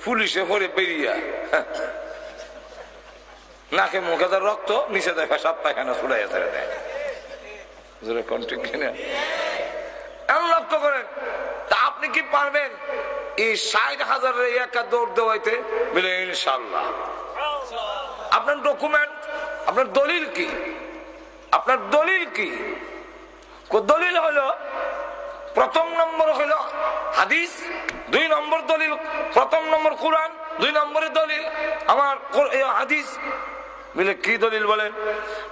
পুলিশে পরে বেরিয়া নাকে মুখে তার রক্ত, নিচে দেয় পেশাব পায়খানা ছুড়াইয়া ছেড়ে দেয়। লক্ষ্য করেন, তা আপনি কি পারবেন এই ৬০,০০০ একা দৌড় দেওয়াইতে? বলে ইনশাআল্লাহ। আপনার ডকুমেন্ট, আপনার দলিল কি? আপনার দলিল কি? দলিল হলো প্রথম নম্বর হলো হাদিস, ২ নম্বর দলিল, প্রথম নম্বর কোরআন, ২ নম্বরে দলিল আমার হাদিস। বলে কি দলিল বলেন?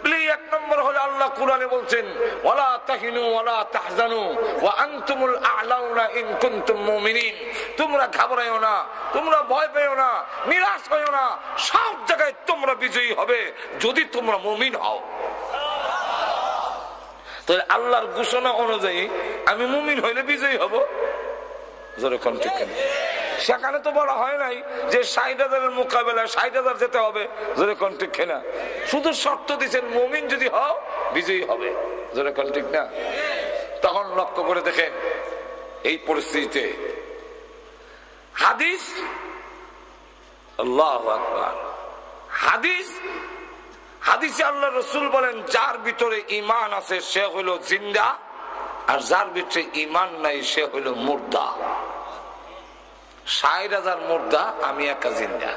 বলে ১ নম্বর হলো আল্লাহ কোরআনে বলছেন ওয়ালা তাহিনু ওয়ালা তাহজানু ওয়া আনতুমুল আ'লাউনা ইন কুনতুম মুমিনিন। তোমরা ঘাবড়াইও না, তোমরা ভয় পেও না, নিরাশ হইও না, সব জায়গায় তোমরা বিজয়ী হবে যদি তোমরা মুমিন হও। তাহলে আল্লাহর ঘোষণা অনুযায়ী আমি মুমিন হইলে বিজয়ী হব। যেরকম ঠিক না, সেখানে তো বলা হয় নাই যে ৬০,০০০ মোকাবেলায় ৬০,০০০ যেতে হবে। যেরকম ঠিক না, শুধু শর্ত দিচ্ছেন মুমিন যদি হও বিজয়ী হবে। যেরকম ঠিক না। তখন লক্ষ্য করে দেখেন এই পরিস্থিতিতে হাদিস, আল্লাহু আকবার, হাদিসে আল্লাহ রাসূল বলেন যার ভিতরে ঈমান আছে সে হইল জিন্দা, আর যার ভিতরে ঈমান নাই সে হইল মুর্দা। ৬০,০০০ মুর্দা, আমি একা জিন্দা।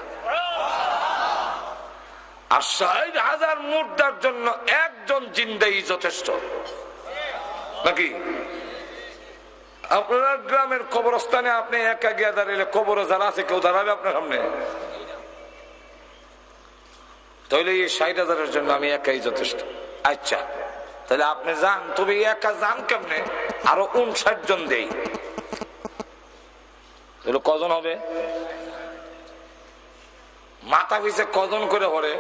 আর ৬০,০০০ মুর্দার জন্য একজন জিন্দাই যথেষ্ট নাকি? আপনার গ্রামের কবরস্থানে আপনি একা গিয়ে দাঁড়াইলে কবরে যারা আছে কেউ দাঁড়াবে আপনার সামনে? তাহলে এই ৬০,০০০ জন্য আমি একাই যথেষ্ট। আচ্ছা তাহলে আপনি যান, তবে একা যান কেমনে? আরো ৫৯ জন দেই, তাহলে কজন হবে? মাথা পিছে কজন করে পড়ে?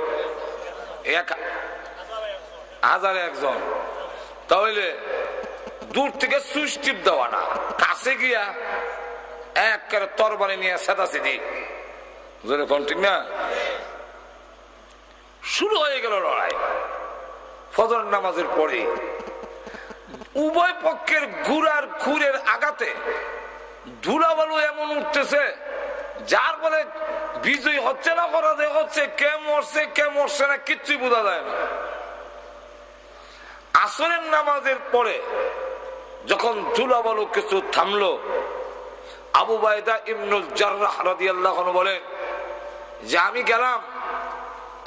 ১,০০০ জন। তাহলে দূর থেকে সুইচ টিপ দেওয়া না, কাছে গিয়া এক তরবারি নিয়ে সেদাসিদি। ঠিক না? শুরু হয়ে গেল লড়াই। ফজর নামাজের পরে উভয় পক্ষের ঘুরার খুরের আঘাতে ধুলাবালু এমন উঠতেছে যার বলে বিজয় হচ্ছে না পরাজয় হচ্ছে, কে মরছে না কিচ্ছুই বোঝা যায় না। আসরের নামাজের পরে যখন ধুলাবালু কিছু থামলো, আবু উবাইদা ইবনুল জাররাহ রাদিয়াল্লাহু আনহু বলেন যে আমি গেলাম,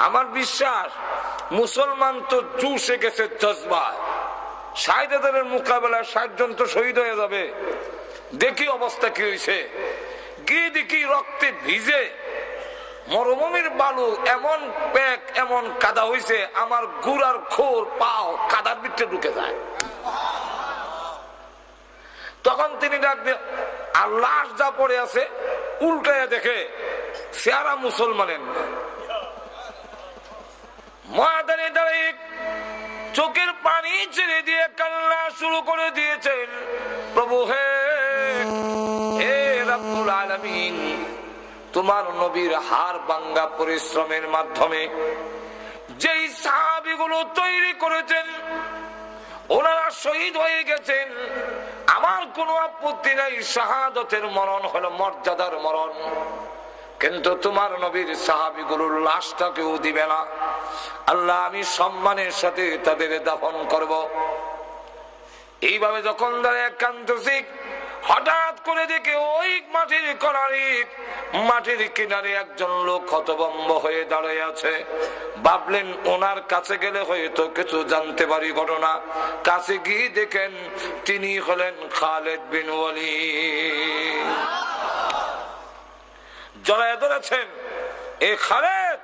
আমার বিশ্বাস মুসলমান তো জুসে গেছে জজবায়, ৬০,০০০ মোকাবেলায় ৬০ জন তো শহীদ হয়ে যাবে। দেখি অবস্থা কি হয়েছে, গিয়ে দেখি রক্তে ভিজে মরুভূমির বালু এমন প্যাক, এমন কাদা হয়েছে আমার গুড়ার খোর পাও কাদার ভিতরে ঢুকে যায়। তখন তিনি ডাক দিয়ে আর লাশ যা পড়ে আছে উল্টায় দেখে চেহারা মুসলমানের না। ময়দানে দাঁড়িয়ে চোখের পানি ছেড়ে দিয়ে কান্না শুরু করে দিয়েছেন, প্রভু হে রব্বুল আলামিন, তোমার নবীর হাড় ভাঙ্গা পরিশ্রমের মাধ্যমে যেই সাহাবীগুলো তৈরি করেছেন ওনারা শহীদ হয়ে গেছেন, আমার কোনো আপত্তি নাই, শাহাদতের মরণ হলো মর্যাদার মরণ, কিন্তু তোমার নবীর সাহাবীগুলোর লাশটা কেউ দিবে না। আল্লাহ, আমি সম্মানের সাথে তাদের দাফন করব। এইভাবে যখন দাঁড়িয়ে কাঁদতেছি, হঠাৎ করে দেখে ওই মাটির কিনারে একজন লোক হতভম্ব হয়ে দাঁড়িয়ে আছে। ভাবলেন ওনার কাছে গেলে হয়তো কিছু জানতে পারি ঘটনা। কাছে গিয়ে দেখেন তিনি হলেন খালেদ বিন ওয়ালিদ। জড়ায় ধরেছেন, এ খালেদ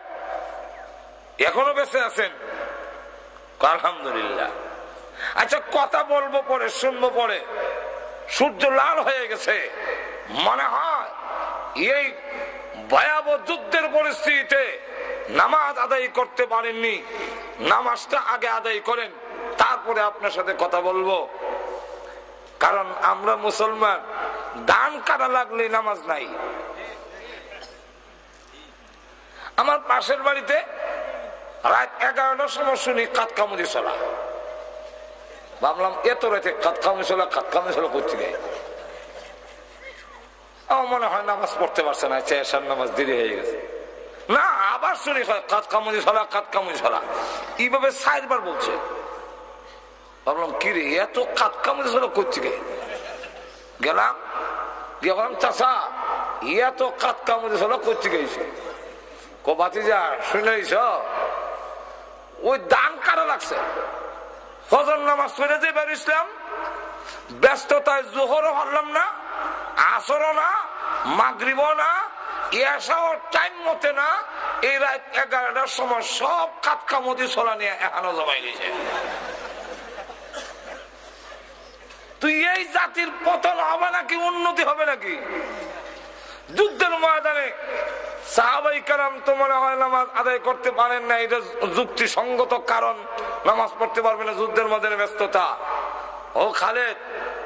এখনো বেঁচে আছেন? আলহামদুলিল্লাহ। আচ্ছা, কথা বলবো পরে, শুনবো পরে। সূর্য লাল হয়ে গেছে, মনে হয় এই ভয়াবহ যুদ্ধের পরিস্থিতিতে নামাজ আদায় করতে পারেননি, নামাজটা আগে আদায় করেন, তারপরে আপনার সাথে কথা বলবো। কারণ আমরা মুসলমান, ধান কাটা লাগলে নামাজ নাই। আমার পাশের বাড়িতে রাত 11টার সময় শুনি কাতকামুদি চলা। ভাবলাম এত রাতে কাতকামুদি চলা করছি গে, আমার মনে হয় নামাজ পড়তে পারছে না, এশার নামাজ দেরি হয়ে গেছে। না, আবার শুনি কাতকামুদি চলা, এইভাবে 4 বার বলছে। ভাবলাম কি রে, এত কাতকামুদি চলা করছি গে। গেলাম, গিয়ে বললাম চাচা এত কাতকামুদি চলা করছি গেছে। বাতিজা শুনেছ, ওই দান কারা লাগছে। ফজর নামাজ পড়ে যে বের ইসলাম, ব্যস্ততায় জোহরও হরলাম না, আসরও না, মাগরিবও না, এসাও টাইম মতে না। এই রাত 11টার সময় সব কাতকামুদি ছোলা নিয়ে এখানে জমাই দিয়েছে। তুই এই জাতির পতন হবে নাকি উন্নতি হবে নাকি? যুদ্ধের ময়দানে সাহাবাই কেরাম তো মনে হয় নামাজ আদায় করতে পারেন না, এটা যুক্তিসঙ্গত কারণ, নামাজ পড়তে পারবে না, যুদ্ধের মধ্যে ব্যস্ততা। ও খালেদ,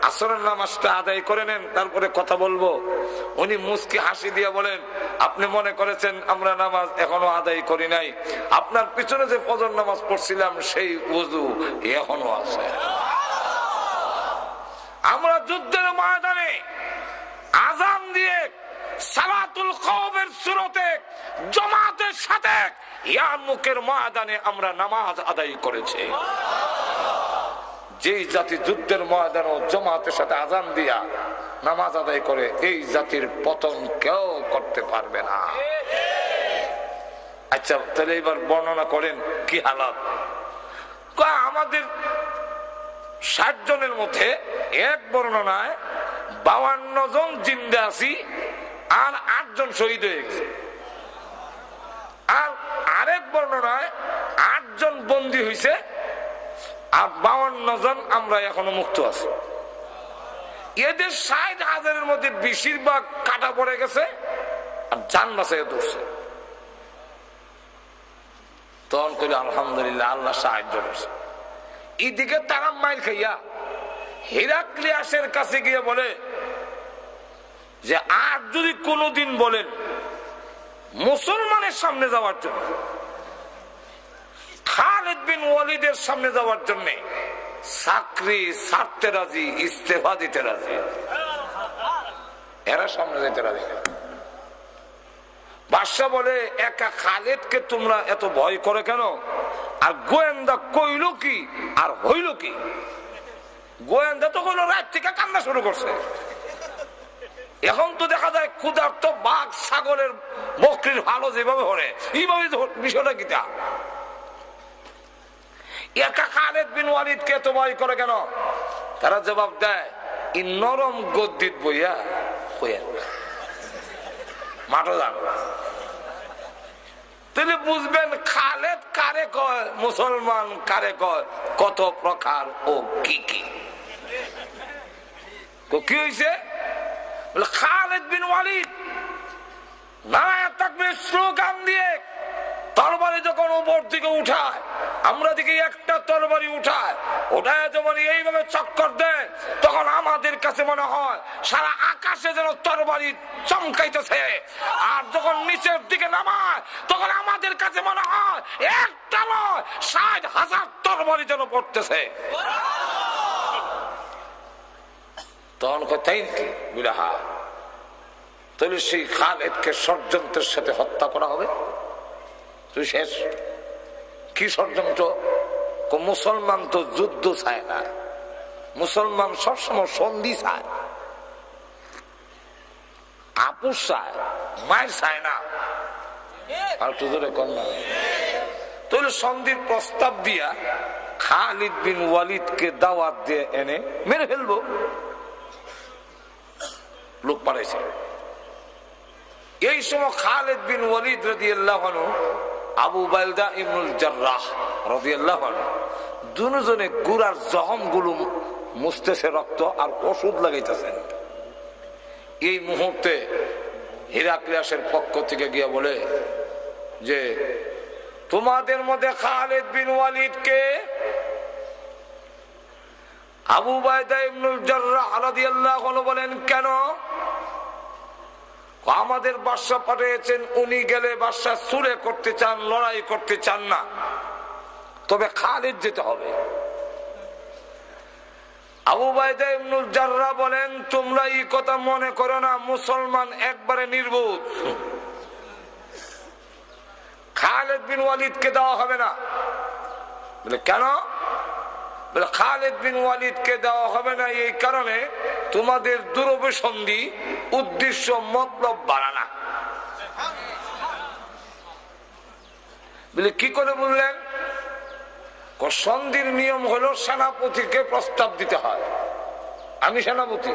আসরের নামাজটা আদায় করে নেন, তারপরে কথা বলবো। উনি মুস্কি হাসি দিয়ে বলেন, আপনি মনে করেছেন আমরা নামাজ এখনো আদায় করি নাই? আপনার পিছনে যে ফজর নামাজ পড়ছিলাম সেই ওযু এখনো আছে। আমরা যুদ্ধের ময়দানে আযান দিয়ে সালাতুল কওমের সুরতে জামাতের সাথে ইয়ারমুকের ময়দানে আমরা নামাজ আদায় করেছি। যেই জাতি যুদ্ধের ময়দানে জামাতের সাথে আযান দিয়া নামাজ আদায় করে, এই জাতির পতন কেউ করতে পারবে না। আচ্ছা, তাহলে এবার বর্ণনা করেন কি হালাত। আমাদের 60 জনের মধ্যে এক বর্ণনায় 52 জন জিন্দা আছি, আর 8 জন শহীদ হয়ে গেছে। আর আরেক বর্ণনায় 8 জন বন্দী হয়েছে, আর 52 জন আমরা এখনো মুক্ত আছি। এদের 60,000-এর মধ্যে বেশিরভাগ কাটা পড়ে গেছে আর জান বাঁচাইয়া ধরছে। তখন কইল আলহামদুলিল্লাহ, আল্লাহ সাহায্য করছে। এদিকে তারা মাইল খাইয়া হিরাক্লিয়াসের কাছে গিয়ে বলে যে আর যদি কোনদিন বলেন মুসলমানের সামনে যাওয়ার জন্য, খালিদ বিন ওয়ালিদের সামনে যাওয়ার জন্য চাকরি ছাড়তে রাজি, ইস্তেফা দিতে রাজি, এরা সামনে যেতে রাজি। বাদশাহ বলে, একা খালিদকে তোমরা এত ভয় করে কেন? আর গোয়েন্দা কইল কি আর হইল কি? গোয়েন্দা তো কইল রাত থেকে কান্না শুরু করছে। এখন তো দেখা যায় ক্ষুধার্ত বাঘ ছাগলের বকরির ভালো যেভাবে হরে, এইভাবে বিষয়টা কিটা। একা খালিদ বিন ওয়ালিদকে এত ভয় করে কেন? তারা জবাব দেয়, ই নরম গদ্দিত বইয়া হইয়া মাঠো যান। তাহলে বুঝবেন খালেদ কারে কয়, মুসলমান কারে কয়, কত প্রকার ও কি কি। কি হয়েছে? খালিদ বিন ওয়ালিদ নারায়ে তাকবীর স্লোগান দিয়ে তরবারি যখন উপর দিকে উঠায়, আমরা দিকে একটা তরবারি উঠায়, ওটায় যখন এইভাবে চক্কর দেয়, তখন আমাদের কাছে মনে হয় সারা আকাশে যেন তরবারি চমকাইতেছে। আর যখন নিচের দিকে নামায়, তখন আমাদের কাছে মনে হয় একটা নয় 60,000 তরবারি যেন পড়তেছে। তখন তাই নাকি বলে হা, তাহলে সেই খালেদকে ষড়যন্ত্রের সাথে হত্যা করা হবে। তুই শেষ। কি ষড়যন্ত্র? মুসলমান তো যুদ্ধ চায় না, মুসলমান সবসময় সন্ধি চায়, আপুস চায়, মায়ের চায় না। আর তুজরে কন্যা তাহলে সন্ধির প্রস্তাব দিয়া খালিদ বিন ওয়ালিদকে দাওয়াত দিয়ে এনে মেরে ফেলবো। লোক পাঠাইছে। এই সময় খালিদ বিন ওয়ালিদ রাদিয়াল্লাহু আনহু, আবু উবাইদা ইবনুল জাররাহ রাদিয়াল্লাহু আনহু দুজনে গুড়ার জখম গুলো মুছতেছে, রক্ত আর ওষুধ লাগাইতেছেন। এই মুহূর্তে হিরাক্লিয়াসের পক্ষ থেকে গিয়ে বলে যে তোমাদের মধ্যে খালিদ বিন ওয়ালিদকে আবু উবাইদা ইবনুল জাররাহ রাদিয়াল্লাহু আনহু বলেন কেন? আমাদের বাদশা পাঠিয়েছেন, উনি গেলে বাদশা সুরে করতে চান, লড়াই করতে চান না, তবে খালিদ যেতে হবে। আবু উবাইদা ইবনুল জাররাহ বলেন তোমরা এই কথা মনে করো না, মুসলমান একবারে নির্বোধ, খালিদ বিন ওয়ালিদকে দেওয়া হবে না। বলে কেন? বলে খালিদ বিন ওয়ালিদকে দেওয়া হবে না এই কারণে তোমাদের দুরভিসন্ধি উদ্দেশ্য মতলব বাড়ানা। বলে কি করে বললেন? সন্ধির নিয়ম হলো সেনাপতিকে প্রস্তাব দিতে হয়। আমি সেনাপতি,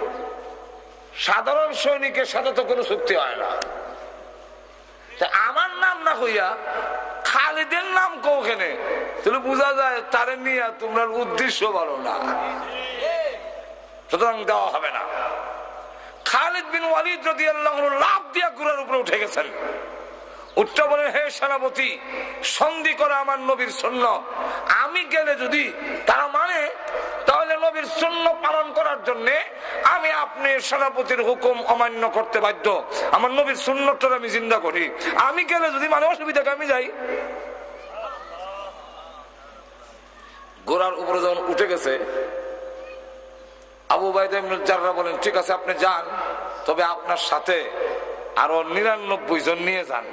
সাধারণ সৈনিকের সাথে তো কোনো চুক্তি হয় না। আমার নাম না হইয়া খালিদের নাম কোখানে, তাহলে বোঝা যায় তারে নিয়ে তোমার উদ্দেশ্য ভালো না, সুতরাং দেওয়া হবে না। খালিদ বিন ওয়ালিদ রাদিয়াল্লাহু আনহু লাফ দিয়া ঘোড়ার উপরে উঠে গেছেন। উঠতে বলেন হে সেনাপতি, সন্ধি করা আমার নবীর সুন্নাত, আমি গেলে যদি তারা মানে তাহলে নবীর সুন্নাত পালন করার জন্য আমি আপনি সেনাপতির হুকুম অমান্য করতে বাধ্য। আমার নবীর সুন্নাতটা আমি জিন্দা করি, আমি গেলে যদি মানে অসুবিধাকে আমি যাই। ঘোড়ার উপরে যখন উঠে গেছে আবু উবাইদা ইবনুল জাররাহ বলেন ঠিক আছে আপনি যান, তবে আপনার সাথে আরো 99 জন নিয়ে যান।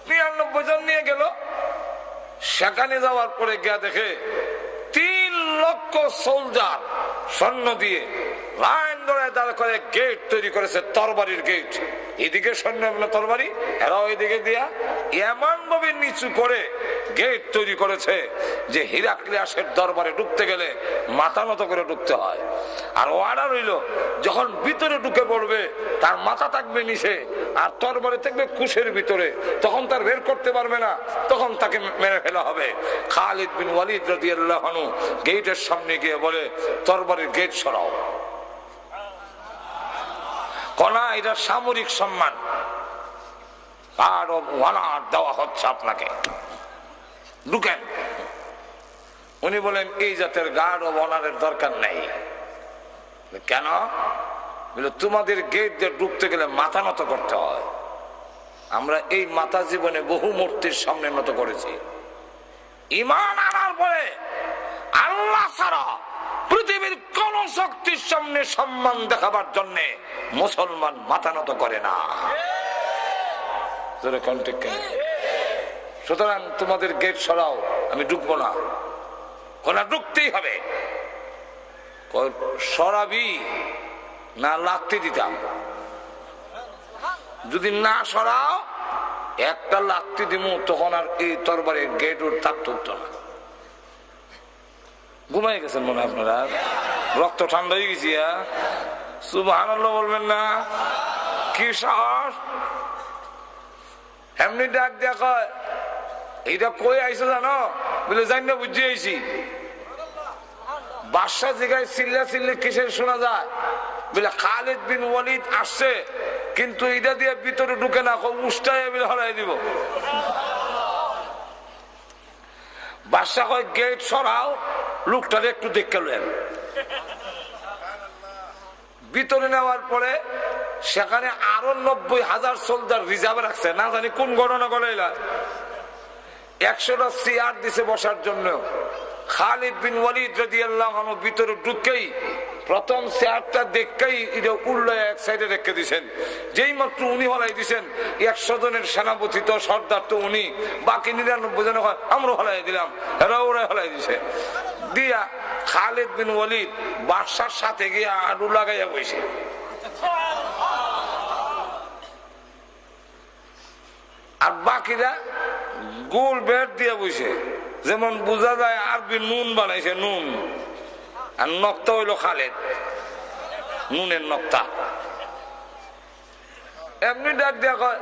99 জন নিয়ে গেল। সেখানে যাওয়ার পরে গিয়া দেখে 3 লক্ষ সোলজার সৈন্য দিয়ে লাইন ধরে দাঁড় করে গেট তৈরি করেছে, তরবারির গেট। এদিকে সৈন্য তরবারি, এরা ওইদিকে দিয়া এমন ভাবে নিচু করে গেট তৈরি করেছে যে হিরাক্লিয়াসের দরবারে ঢুকতে গেলে মাথা নত করে ঢুকতে হয়। আর অর্ডার হইল যখন ভিতরে ঢুকে পড়বে তার মাথা থাকবে নিচে আর তরবারি থাকবে কুশের ভিতরে, তখন তার বের করতে পারবে না, তখন তাকে মেরে ফেলা হবে। খালিদ বিন ওয়ালিদ রাদিয়াল্লাহু আনহু গেটের সামনে গিয়ে বলে তরবারির গেট সরাও। কনা এটা সামরিক সম্মান, গার্ড অফ অনার দেওয়া হচ্ছে আপনাকে, ঢুকেন। উনি বলেন এই জাতের গার্ড অফ অনারের দরকার নেই। কেন? বলে তোমাদের গেট দিয়ে ঢুকতে গেলে মাথা নত করতে হয়, আমরা এই মাথা জীবনে বহু মূর্তির সামনে নত করেছি। ঈমান আনার পরে আল্লাহ ছাড়া পৃথিবীর কোন শক্তির সামনে সম্মান দেখাবার জন্য মুসলমান মাথা নত করে না। সুতরাং তোমাদের গেট সরাও, আমি ঢুকবো না। কোনা ঢুকতেই হবে। সরাবি না লাথি দিতাম, যদি না সরাও একটা লাথি দিব, তখন আর এই তরবারের গেট ওর তাপ তুলত না। ঘুমাই গেছেন মনে হয় আপনারা, রক্ত ঠান্ডা হয়ে গেছি। সুবহানাল্লাহ বলবেন না? কি সাহস! এমনি ডাক দিয়া কয় এইটা কই আইসো জানো? বলে জানি না, বুঝে আইছি। বাদশা জায়গায় চিল্লা চিল্লি কিসের শোনা যায়? বলে খালিদ বিন ওয়ালিদ আসছে, কিন্তু এটা দিয়ে ভিতরে ঢুকে না, উষ্টায় বলে হলাই দিব। বাদশা কয় গেট সরাও, লোকটার একটু দেখে নেন। ভিতরে নেওয়ার পরে সেখানে আরো 90,000 সোলজার রিজার্ভ রাখছে, না জানি কোন ঘটনা ঘটাইলা। 100টা চেয়ার দিছে বসার জন্য, খালিদ বিন ওয়ালিদ রাদিয়াল্লাহু আনহু ভিতরে ঢুকেই প্রথম চেয়ারটা দেখেই এটা উল্টো এক সাইডে রেখে দিয়েছেন। যেই মাত্র উনি হলাই দিয়েছেন, 100 জনের সেনাপতি তো সর্দার তো উনি, বাকি 99 জন আমরা হলাই দিলাম, এরা ওরা হলাই দিছে দিয়া খালিদ বিন ওয়ালিদ বাদশার সাথে গিয়ে আডু লাগাইয়া বসে। আর বাকিরা গোল বেট দিয়ে বসে, যেমন বোঝা যায় আরবি নুন বানাইছে, নুন। আর নক্তা হইল খালেদ, নুনের নক্তা। এমনি ডাক দিয়া কয়,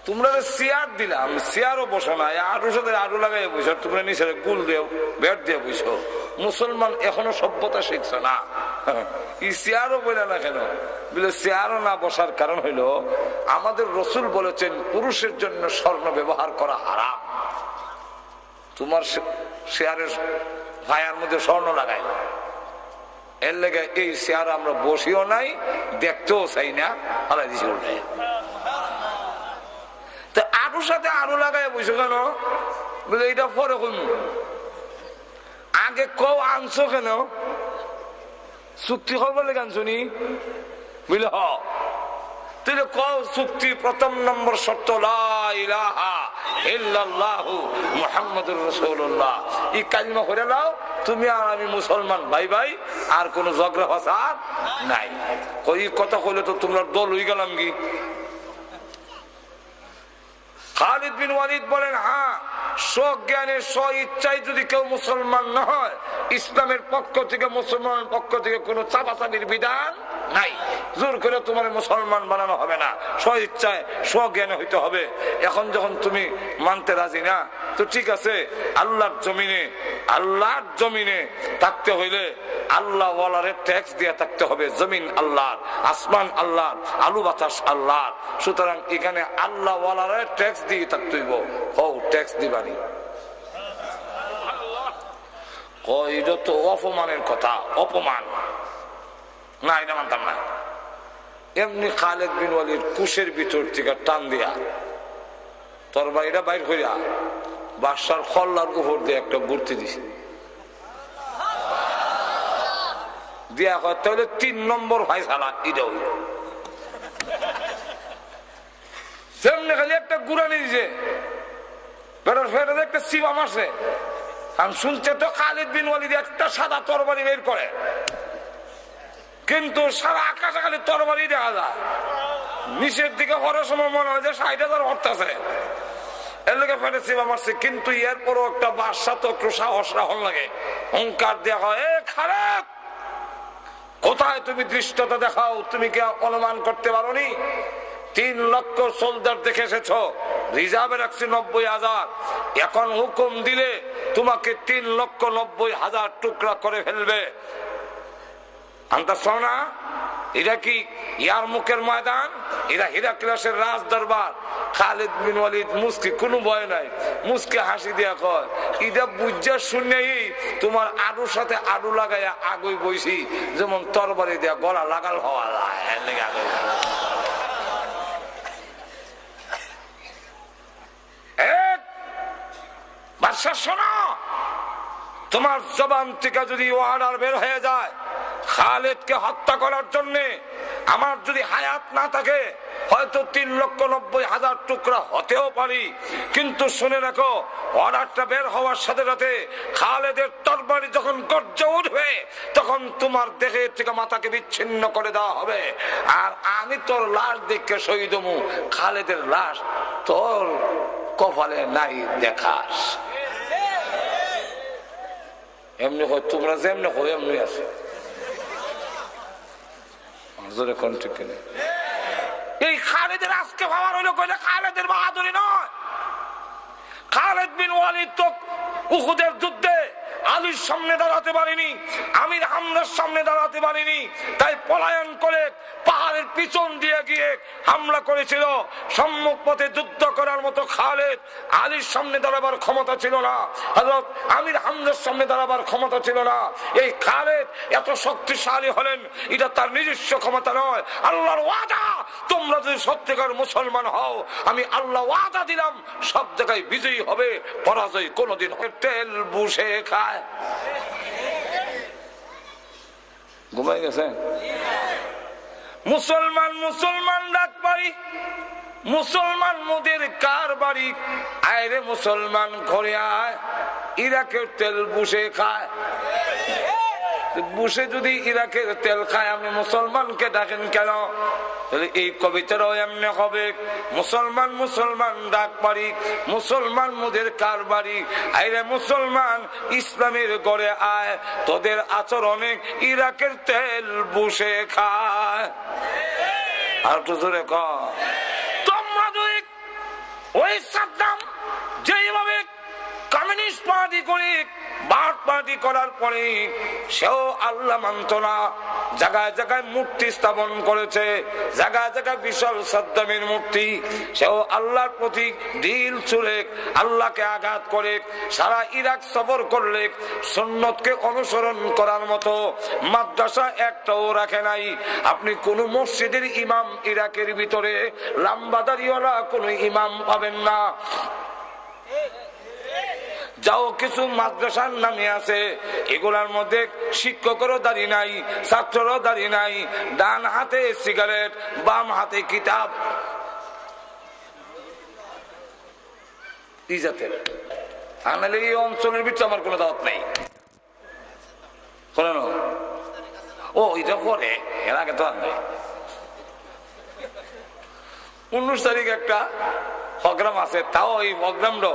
তোমরা চেয়ার দিলাম, চেয়ারও বসো না, আরো সাথে আরো লাগাই বসো, তোমরা নিচে গুল দিয়ে বেট দিয়ে বসো। মুসলমান এখনো সভ্যতা শিখছো না, ই চেয়ারও বলে না কেন? বলে চেয়ারও না বসার কারণ হইল আমাদের রসুল বলেছেন পুরুষের জন্য স্বর্ণ ব্যবহার করা হারাম। তোমার চেয়ারের ভাইয়ার মধ্যে স্বর্ণ লাগাই, এর লেগে এই চেয়ার আমরা বসিও নাই, দেখতেও চাই না, হারাই দিছি উল্টে। তো আরুর সাথে আরো লাগাই বসে কেন? বলে এটা পরে কোন আগে কও আনছো কেন? চুক্তি করবো লেগে আনছো নি? বুঝলে হ তুই কও চুক্তি প্রথম নম্বর শর্ত লা ইলাহা ইল্লাল্লাহু মুহাম্মাদুর রাসূলুল্লাহ। এই কালিমা করে নাও, তুমি আর আমি মুসলমান ভাই ভাই, আর কোন ঝগড়া ফাসাদ নাই। কই কথা কইলে তো তোমরা দল হয়ে গেলাম কি? খালিদ বিন ওয়ালিদ বলেন, হ্যাঁ, স্বজ্ঞানে স্ব ইচ্ছায় যদি কেউ মুসলমান না হয়, ইসলামের পক্ষ থেকে মুসলমানের পক্ষ থেকে কোনো চাপাচাপির বিধান নাই। জোর করে তোমার মুসলমান বানানো হবে না, স্ব ইচ্ছায় স্বজ্ঞানে হইতে হবে। এখন যখন তুমি মানতে রাজি না, তো ঠিক আছে, আল্লাহর জমিনে থাকতে হইলে আল্লাহ ওয়ালারে ট্যাক্স দিয়ে থাকতে হবে। জমিন আল্লাহর, আসমান আল্লাহর, আলু বাতাস আল্লাহর। সুতরাং এখানে আল্লাহ ওয়ালারে ট্যাক্স দিয়ে থাকতে হইব। ও ট্যাক্স দিবানি, এটা তো অপমানের কথা, অপমান না, এটা মানতাম না। এমনি খালিদ বিন ওয়ালিদ কুশের ভিতর থেকে টান দিয়া তরবারিটা বাইর করিয়া বাদশার খল্লার উপর দিয়ে একটা বুর্তি দিছে, দিয়া কয় তাহলে 3 নম্বর ফায়সালা এটাও। সেমনি খালি একটা গুড়ানি দিছে, বেটার ফেরত একটা সিবা মারছে। আমি শুনছে তো খালিদ বিন ওয়ালিদ একটা সাদা তরবারি বের করে, কিন্তু সারা আকাশে খালি তরবারি দেখা যায়। নিচের দিকে হওয়ার সময় মনে হয় যে 60,000 হরতাছে, এর লোকে ফেটে সিবা মারছে। কিন্তু এরপরও একটা বাদশা তো একটু সাহস রাখন লাগে, অহংকার দেওয়া হয়, এ খালিদ কোথায় তুমি দৃষ্টতা দেখাও? তুমি কি অনুমান করতে পারোনি 3 লক্ষ সোলজার দেখে এসেছ, রিজার্ভে রাখছি 90,000, এখন হুকুম দিলে তোমাকে 3,90,000 টুকরা করে ফেলবে। আন্দাজ না? এটা কি ইয়ার মুখের ময়দান? এরা হিরাক্লিয়াসের রাজ দরবার। খালিদ বিন ওয়ালিদ মুস্কি, কোনো ভয় নাই, মুস্কি হাসি দিয়া কয়, এটা বুঝা শুনেই তোমার আড়ুর সাথে আড়ু লাগাইয়া আগুই বইছি, যেমন তরবারি দিয়া গলা লাগাল হওয়া যায়। বাদশা শোনো, তোমার জবান থেকে যদি অর্ডার বের হয়ে যায় খালিদকে হত্যা করার জন্য, আমার যদি হায়াত না থাকে হয়তো 3,90,000 টুকরা হতেও পারি, কিন্তু শুনে রাখো অর্ডারটা বের হওয়ার সাথে সাথে খালিদের তরবারি যখন গর্জে উঠবে তখন তোমার দেহের থেকে মাথাকে বিচ্ছিন্ন করে দেওয়া হবে। আর আমি তোর লাশ দেখে শহীদ হমু, খালিদের লাশ তোর কপালে নাই দেখাস। এমনি হয় তোমরা যেমনি হয় এমনি আছে। এই খালিদের আজকে ভাবার হইলো কইলে খালিদের বাহাদুরি নয়। খালিদ বিন ওয়ালিদ তো উহুদের যুদ্ধে আলীর সামনে দাঁড়াতে পারিনি, আমির হামজার সামনে দাঁড়াতে পারিনি, তাই পলায়ন করে পাহাড়ের পিছন দিয়ে গিয়ে হামলা করেছিল। সম্মুখ পথে যুদ্ধ করার মতো খালেদ আলীর সামনে দাঁড়াবার ক্ষমতা ছিল না, হযরত আমির হামজার সামনে দাঁড়াবার ক্ষমতা ছিল না। এই খালেদ এত শক্তিশালী হলেন, এটা তার নিজস্ব ক্ষমতা নয়, আল্লাহর ওয়াদা। তোমরা যদি সত্যিকার মুসলমান হও, আমি আল্লাহ ওয়াদা দিলাম সব জায়গায় বিজয়ী হবে, পরাজয় কোনোদিন হবে। তেল বুঝে খায়। ঘুমাই গেছে মুসলমান, মুসলমান ডাক পারি, মুসলমান মোদের কার বাড়ি, আয় রে মুসলমান ঘরে আয়, ইরাকের তেল বুঝে খায়। বুঝে যদি ইরাকের তেল খায়, আপনি মুসলমানকে ডাকেন কেন? এই কবিতারও এমনি হবে, মুসলমান মুসলমান ডাক পারি, মুসলমান মোদের কার বাড়ি, আইরে মুসলমান ইসলামের গড়ে আয়, তোদের আচরণে ইরাকের তেল বুঝে খায়। আর তো জোরে কর, তোমরা যদি ওই সাদ্দাম যেভাবে কমিউনিস্ট পার্টি করে বাট পার্টি করার পরে সেও আল্লাহ মানত না, জায়গায় জায়গায় মূর্তি স্থাপন করেছে, জায়গায় জায়গায় বিশাল সাদ্দামের মূর্তি, সেও আল্লাহর প্রতি ঢিল ছুড়ে আল্লাহকে আঘাত করে সারা ইরাক সফর করলে সুন্নতকে অনুসরণ করার মতো মাদ্রাসা একটাও রাখে নাই। আপনি কোন মসজিদের ইমাম ইরাকের ভিতরে লাম্বাদারিওয়ালা কোন ইমাম পাবেন না। যাও কিছু মাদ্রাসার নামে আছে, এগুলার মধ্যে শিক্ষকেরও দাঁড়িয়ে নাই, ছাত্রেরও দাঁড়িয়ে নাই, ডান হাতে সিগারেট, বাম হাতে কিতাব। এই জাতের আনালে এই অঞ্চলের ভিতরে আমার কোনো দাওয়াত নাই। শোনো, ও এটা পরে, এর আগে তো আর নাই। 19 তারিখ একটা প্রোগ্রাম আছে, তাও এই প্রোগ্রামটা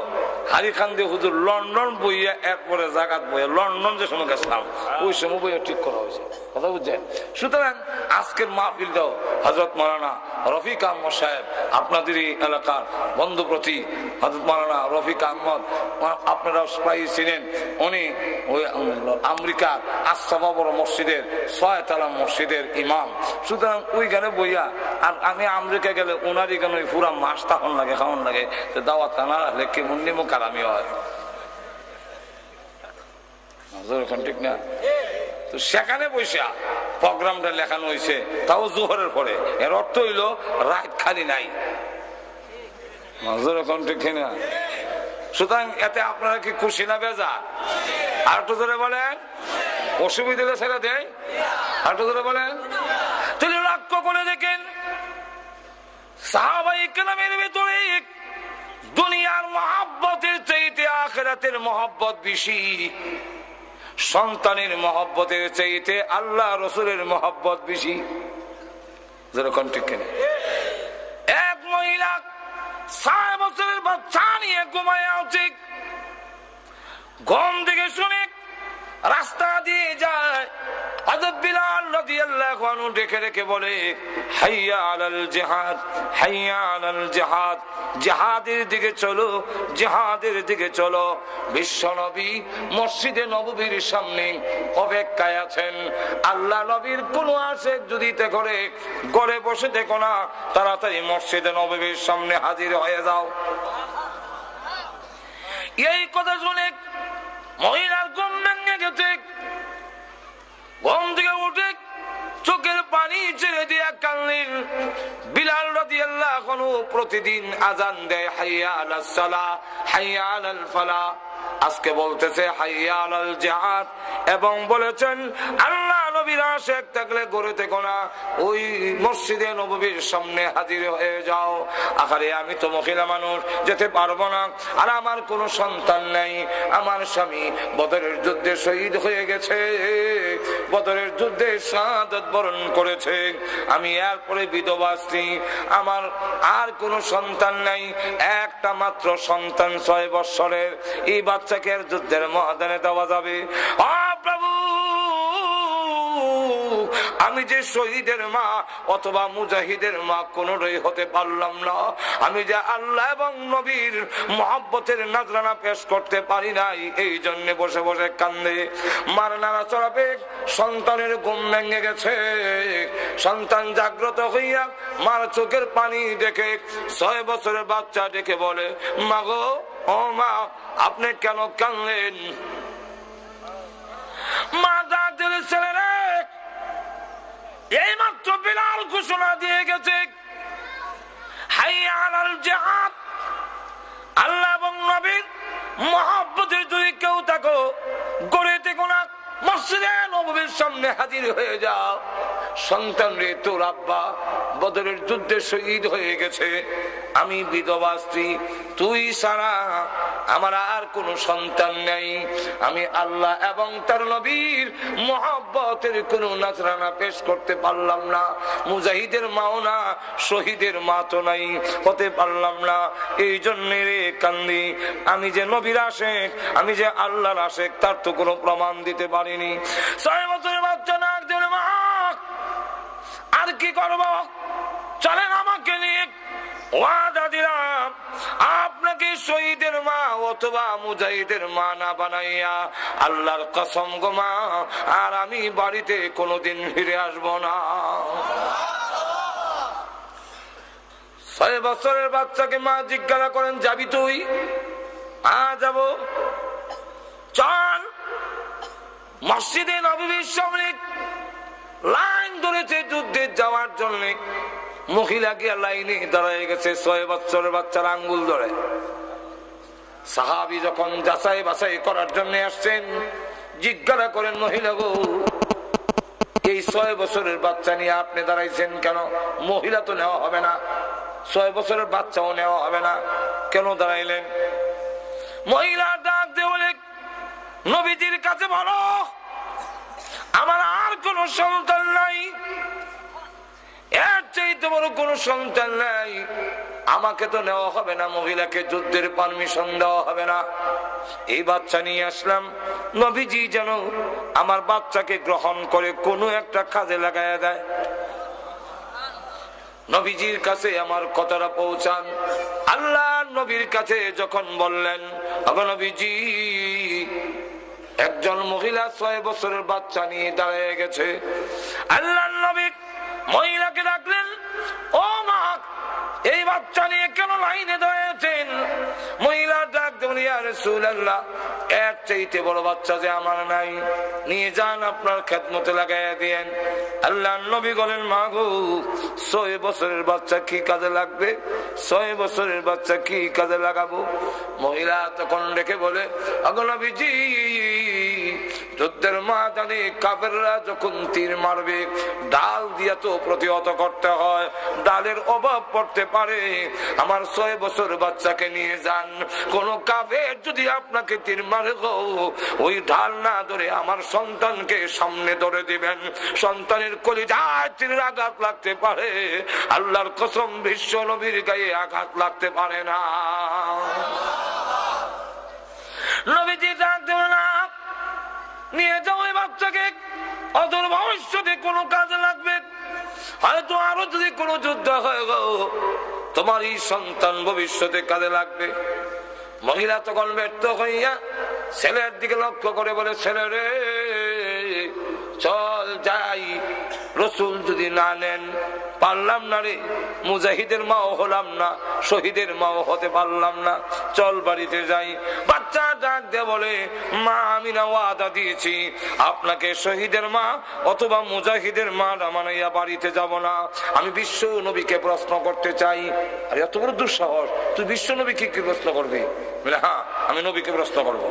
হারি খান দিয়ে হুজুর লন্ডন বইয়া এরপরে জাগাত বইয়া লন্ডন যে সময় গেছিলাম ওই সময় বইয়া ঠিক করা হয়েছে, কথা বুঝছেন? সুতরাং আজকের মাহফিলটাও হযরত মাওলানা রফিক আহমদ সাহেব, আপনাদের এলাকার বন্ধুপ্রতি হযরত মাওলানা রফিক আহমদ, আপনারা প্রায় চিনেন, উনি ওই আমেরিকার আশরাফা বড় মসজিদের 6 তলা মসজিদের ইমাম। সুতরাং ওইখানে বইয়া, আর আমি আমেরিকা গেলে ওনারই কেন পুরা মাস তখন লাগে, খাওয়ান লাগে, তো দাওয়াত না রাখলে কেমন নিমো কারামি হয়, ঠিক না? তো সেখানে বসে প্রোগ্রামটা লেখানো হয়েছে, তাও জোহরের পরে। এর অর্থ হইল রাত খালি নাই, ঠিক না? সুতরাং এতে আপনারা কি খুশি না বেজা? আর একটু ধরে বলেন, অসুবিধা ছেড়ে দেয়, আর একটু ধরে বলেন। তিনি লক্ষ্য করে দেখেন সাহাবায়ে কেরামের ভিতরে দুনিয়ার মহব্বতের চাইতে আখিরাতের মহব্বত বেশি, সন্তানের মহব্বতের চাইতে আল্লাহ রসুলের মহব্বত বেশি। যেরকম ঠিক কিনা? এক মহিলা 6 বছরের বাচ্চা নিয়ে ঘুমায় আছে, ঘুম থেকে শুনে রাস্তা দিয়ে যায়, হযরত বিলাল রাদিয়াল্লাহু আনহু ডেকে ডেকে বলে, হাইয়া আলাল জিহাদ, হাইয়া আলাল জিহাদ, জিহাদের দিকে চলো, জিহাদের দিকে চলো। বিশ্বনবী মসজিদে নববীর সামনে অপেক্ষায় আছেন। আল্লাহ নবীর কোন আশেক যদি তে করে ঘরে বসে দেখো না, তাড়াতাড়ি মসজিদে নববীর সামনে হাজির হয়ে যাও। এই কথা শুনে মহিলার ঘুম ভেঙে গেছে, ঘুম থেকে উঠে চোখের পানি ছেড়ে দিয়ে কান্নার। বিলাল রাদিয়াল্লাহু আনহু প্রতিদিন আযান দেয়, হাইয়া আলাস সালাহ, হাইয়া আলাল ফালাহ। আজকে বলতেছে হাইয়া আলাল জিহাদ, এবং বলেছেন আল্লাহ নবীর আশিক থাকলে ঘরে থেকো না, ওই মসজিদে নববীর সামনে হাজির হয়ে যাও। আরে আমি তো মহিলা মানুষ, যেতে পারবো না, আর আমার কোনো সন্তান নেই, আমার স্বামী বদরের যুদ্ধে শহীদ হয়ে গেছে, বদরের যুদ্ধে শাহাদাত বরণ করেছে, আমি এরপরে বিধবা স্ত্রী, আমার আর কোনো সন্তান নাই, একটা মাত্র সন্তান 6 বছরের। এই বাচ্চাকে যুদ্ধের ময়দানে দেওয়া যাবে? প্রভু, আমি আমি যে শহীদের মা অথবা মুজাহিদের মা কোনটাই হতে পারলাম না। আমি যে আল্লাহ এবং নবীর মহব্বতের নাজরানা পেশ করতে পারি নাই, এই জন্য বসে বসে কান্দে। মার নাড়া চড়াবে, সন্তানের ঘুম ভেঙে গেছে। সন্তান জাগ্রত হইয়া মার চোখের পানি দেখে 6 বছরের বাচ্চা দেখে বলে, মা গো, ও মা, আপনি কেন কাঁদলেন? মা ডাক দিলে, ছেলে রে, এই মাত্র বিলাল ঘোষণা দিয়ে গেছে, হাইয়া আলাল জিহাদ। আল্লাহ এবং নবীর মহব্বতের যদি কেউ থাকো, গড়ে থেকো না, মসজিদে নববীর সামনে হাজির হয়ে যাও। সন্তান রে, তোর আব্বা বদরের যুদ্ধে শহীদ হয়ে গেছে, আমি বিধবা স্ত্রী, তুই ছাড়া আমার আর কোন সন্তান নেই। আমি আল্লাহ এবং তার নবীর মহব্বতের কোন নাজরানা পেশ করতে পারলাম না। মুজাহিদের মাও না, শহীদের মা তো নাই, হতে পারলাম না। এই জন্য রে কান্দি। আমি যে নবীর আশেক, আমি যে আল্লাহর আশেক, তার তো কোনো প্রমাণ দিতে পারিনি। 6 বছরের বাচ্চা নাক ধরে, মা আর কি করব, চলেন আমাকে নিয়ে, ওয়াদা দিলাম আপনাকে শহীদের মা অথবা মুজাহিদের মা না বানাইয়া, আল্লাহর কসম গো মা, আর আমি বাড়িতে কোনোদিন ফিরে আসব না। 6 বছরের বাচ্চাকে মা জিজ্ঞাসা করেন, যাবি তুই? যাব। চল। মসজিদে নববীর সামনে লাইন ধরেছে যুদ্ধে যাওয়ার জন্য। মহিলা গিয়া লাইনে দাঁড়ায় গেছে 6 বছরের বাচ্চার আঙ্গুল ধরে। সাহাবী যখন যাচাই বাছাই করার জন্য আসছেন, জিজ্ঞাসা করেন, মহিলা গো, এই 6 বছরের বাচ্চা নিয়ে আপনি দাঁড়াইছেন কেন? মহিলা তো নেওয়া হবে না, 6 বছরের বাচ্চাও নেওয়া হবে না, কেন দাঁড়াইলেন? মহিলা ডাক দিয়ে বলে, নবীজির কাছে বলো আমার আর কোন সন্তান নাই, এর চাইতে বড় কোন সন্তান নাই, আমাকে তো নেওয়া হবে না, মহিলাকে যুদ্ধের পারমিশন দেওয়া হবে না। এই বাচ্চা নিয়ে আসলাম, নবীজি যেন আমার বাচ্চাকে গ্রহণ করে কোনো একটা কাজে লাগাইয়া দেয়। নবীজির কাছে আমার কথাটা পৌঁছান। আল্লাহ নবীর কাছে যখন বললেন, নবীজি, একজন মহিলা 6 বছরের বাচ্চা নিয়ে দাঁড়িয়ে গেছে। আল্লাহ নবী মহিলাকে ডাকলেন, ও মা, এই বাচ্চা নিয়ে কেন লাইনে দাঁড়িয়েছেন? মহিলা ডাক দেন, ইয়া রাসূলুল্লাহ, এর চাইতে বড় বাচ্চা যে আমার নাই, নিয়ে যান আপনার খেদমতে লাগাইয়া দিয়েন। আল্লাহ নবী বলেন, মা গো, 6 বছরের বাচ্চা কি কাজে লাগবে? 6 বছরের বাচ্চা কি কাজে লাগাবো? মহিলা তখন ডেকে বলে, আগো নবীজি, যুদ্ধের ময়দানে কাফেররা যখন তীর মারবে, ডাল দিয়া তো প্রতিহত করতে হয়, ডালের অভাব পড়তে পারে। আমার 6 বছর বাচ্চাকে নিয়ে যান, কোন কাফের যদি আপনাকে তীর মারে গো, ওই ঢাল না ধরে আমার সন্তানকে সামনে ধরে দিবেন। সন্তানের কলিজায় তীরের আঘাত লাগতে পারে, আল্লাহর কসম বিশ্ব নবীর গায়ে আঘাত লাগতে পারে না। নবীজি জানতে না, নিয়ে যাও এই বাচ্চাকে, অদূর ভবিষ্যতে কোনো কাজে লাগবে, হয়তো আরো যদি কোনো যুদ্ধ হয়ে গো, তোমার এই সন্তান ভবিষ্যতে কাজে লাগবে। মহিলা তখন ব্যর্থ হইয়া ছেলের দিকে লক্ষ্য করে বলে, ছেলে রে, চল যাই, রসুল যদি না নেন, পারলাম না রে, মুজাহিদের মাও হলাম না, শহীদের মাও হতে পারলাম না, চল বাড়িতে যাই। বাচ্চা ডাক দিয়ে বলে, মা, আমি না ওয়াদা দিয়েছি আপনাকে শহীদের মা অথবা মুজাহিদের মা বানাইয়া বাড়িতে যাব না। আমি বিশ্ব নবীকে প্রশ্ন করতে চাই। আর এত বড় দুঃসাহস, তুই বিশ্ব নবীকে কি প্রশ্ন করবি? বলে, হ্যাঁ, আমি নবীকে প্রশ্ন করব।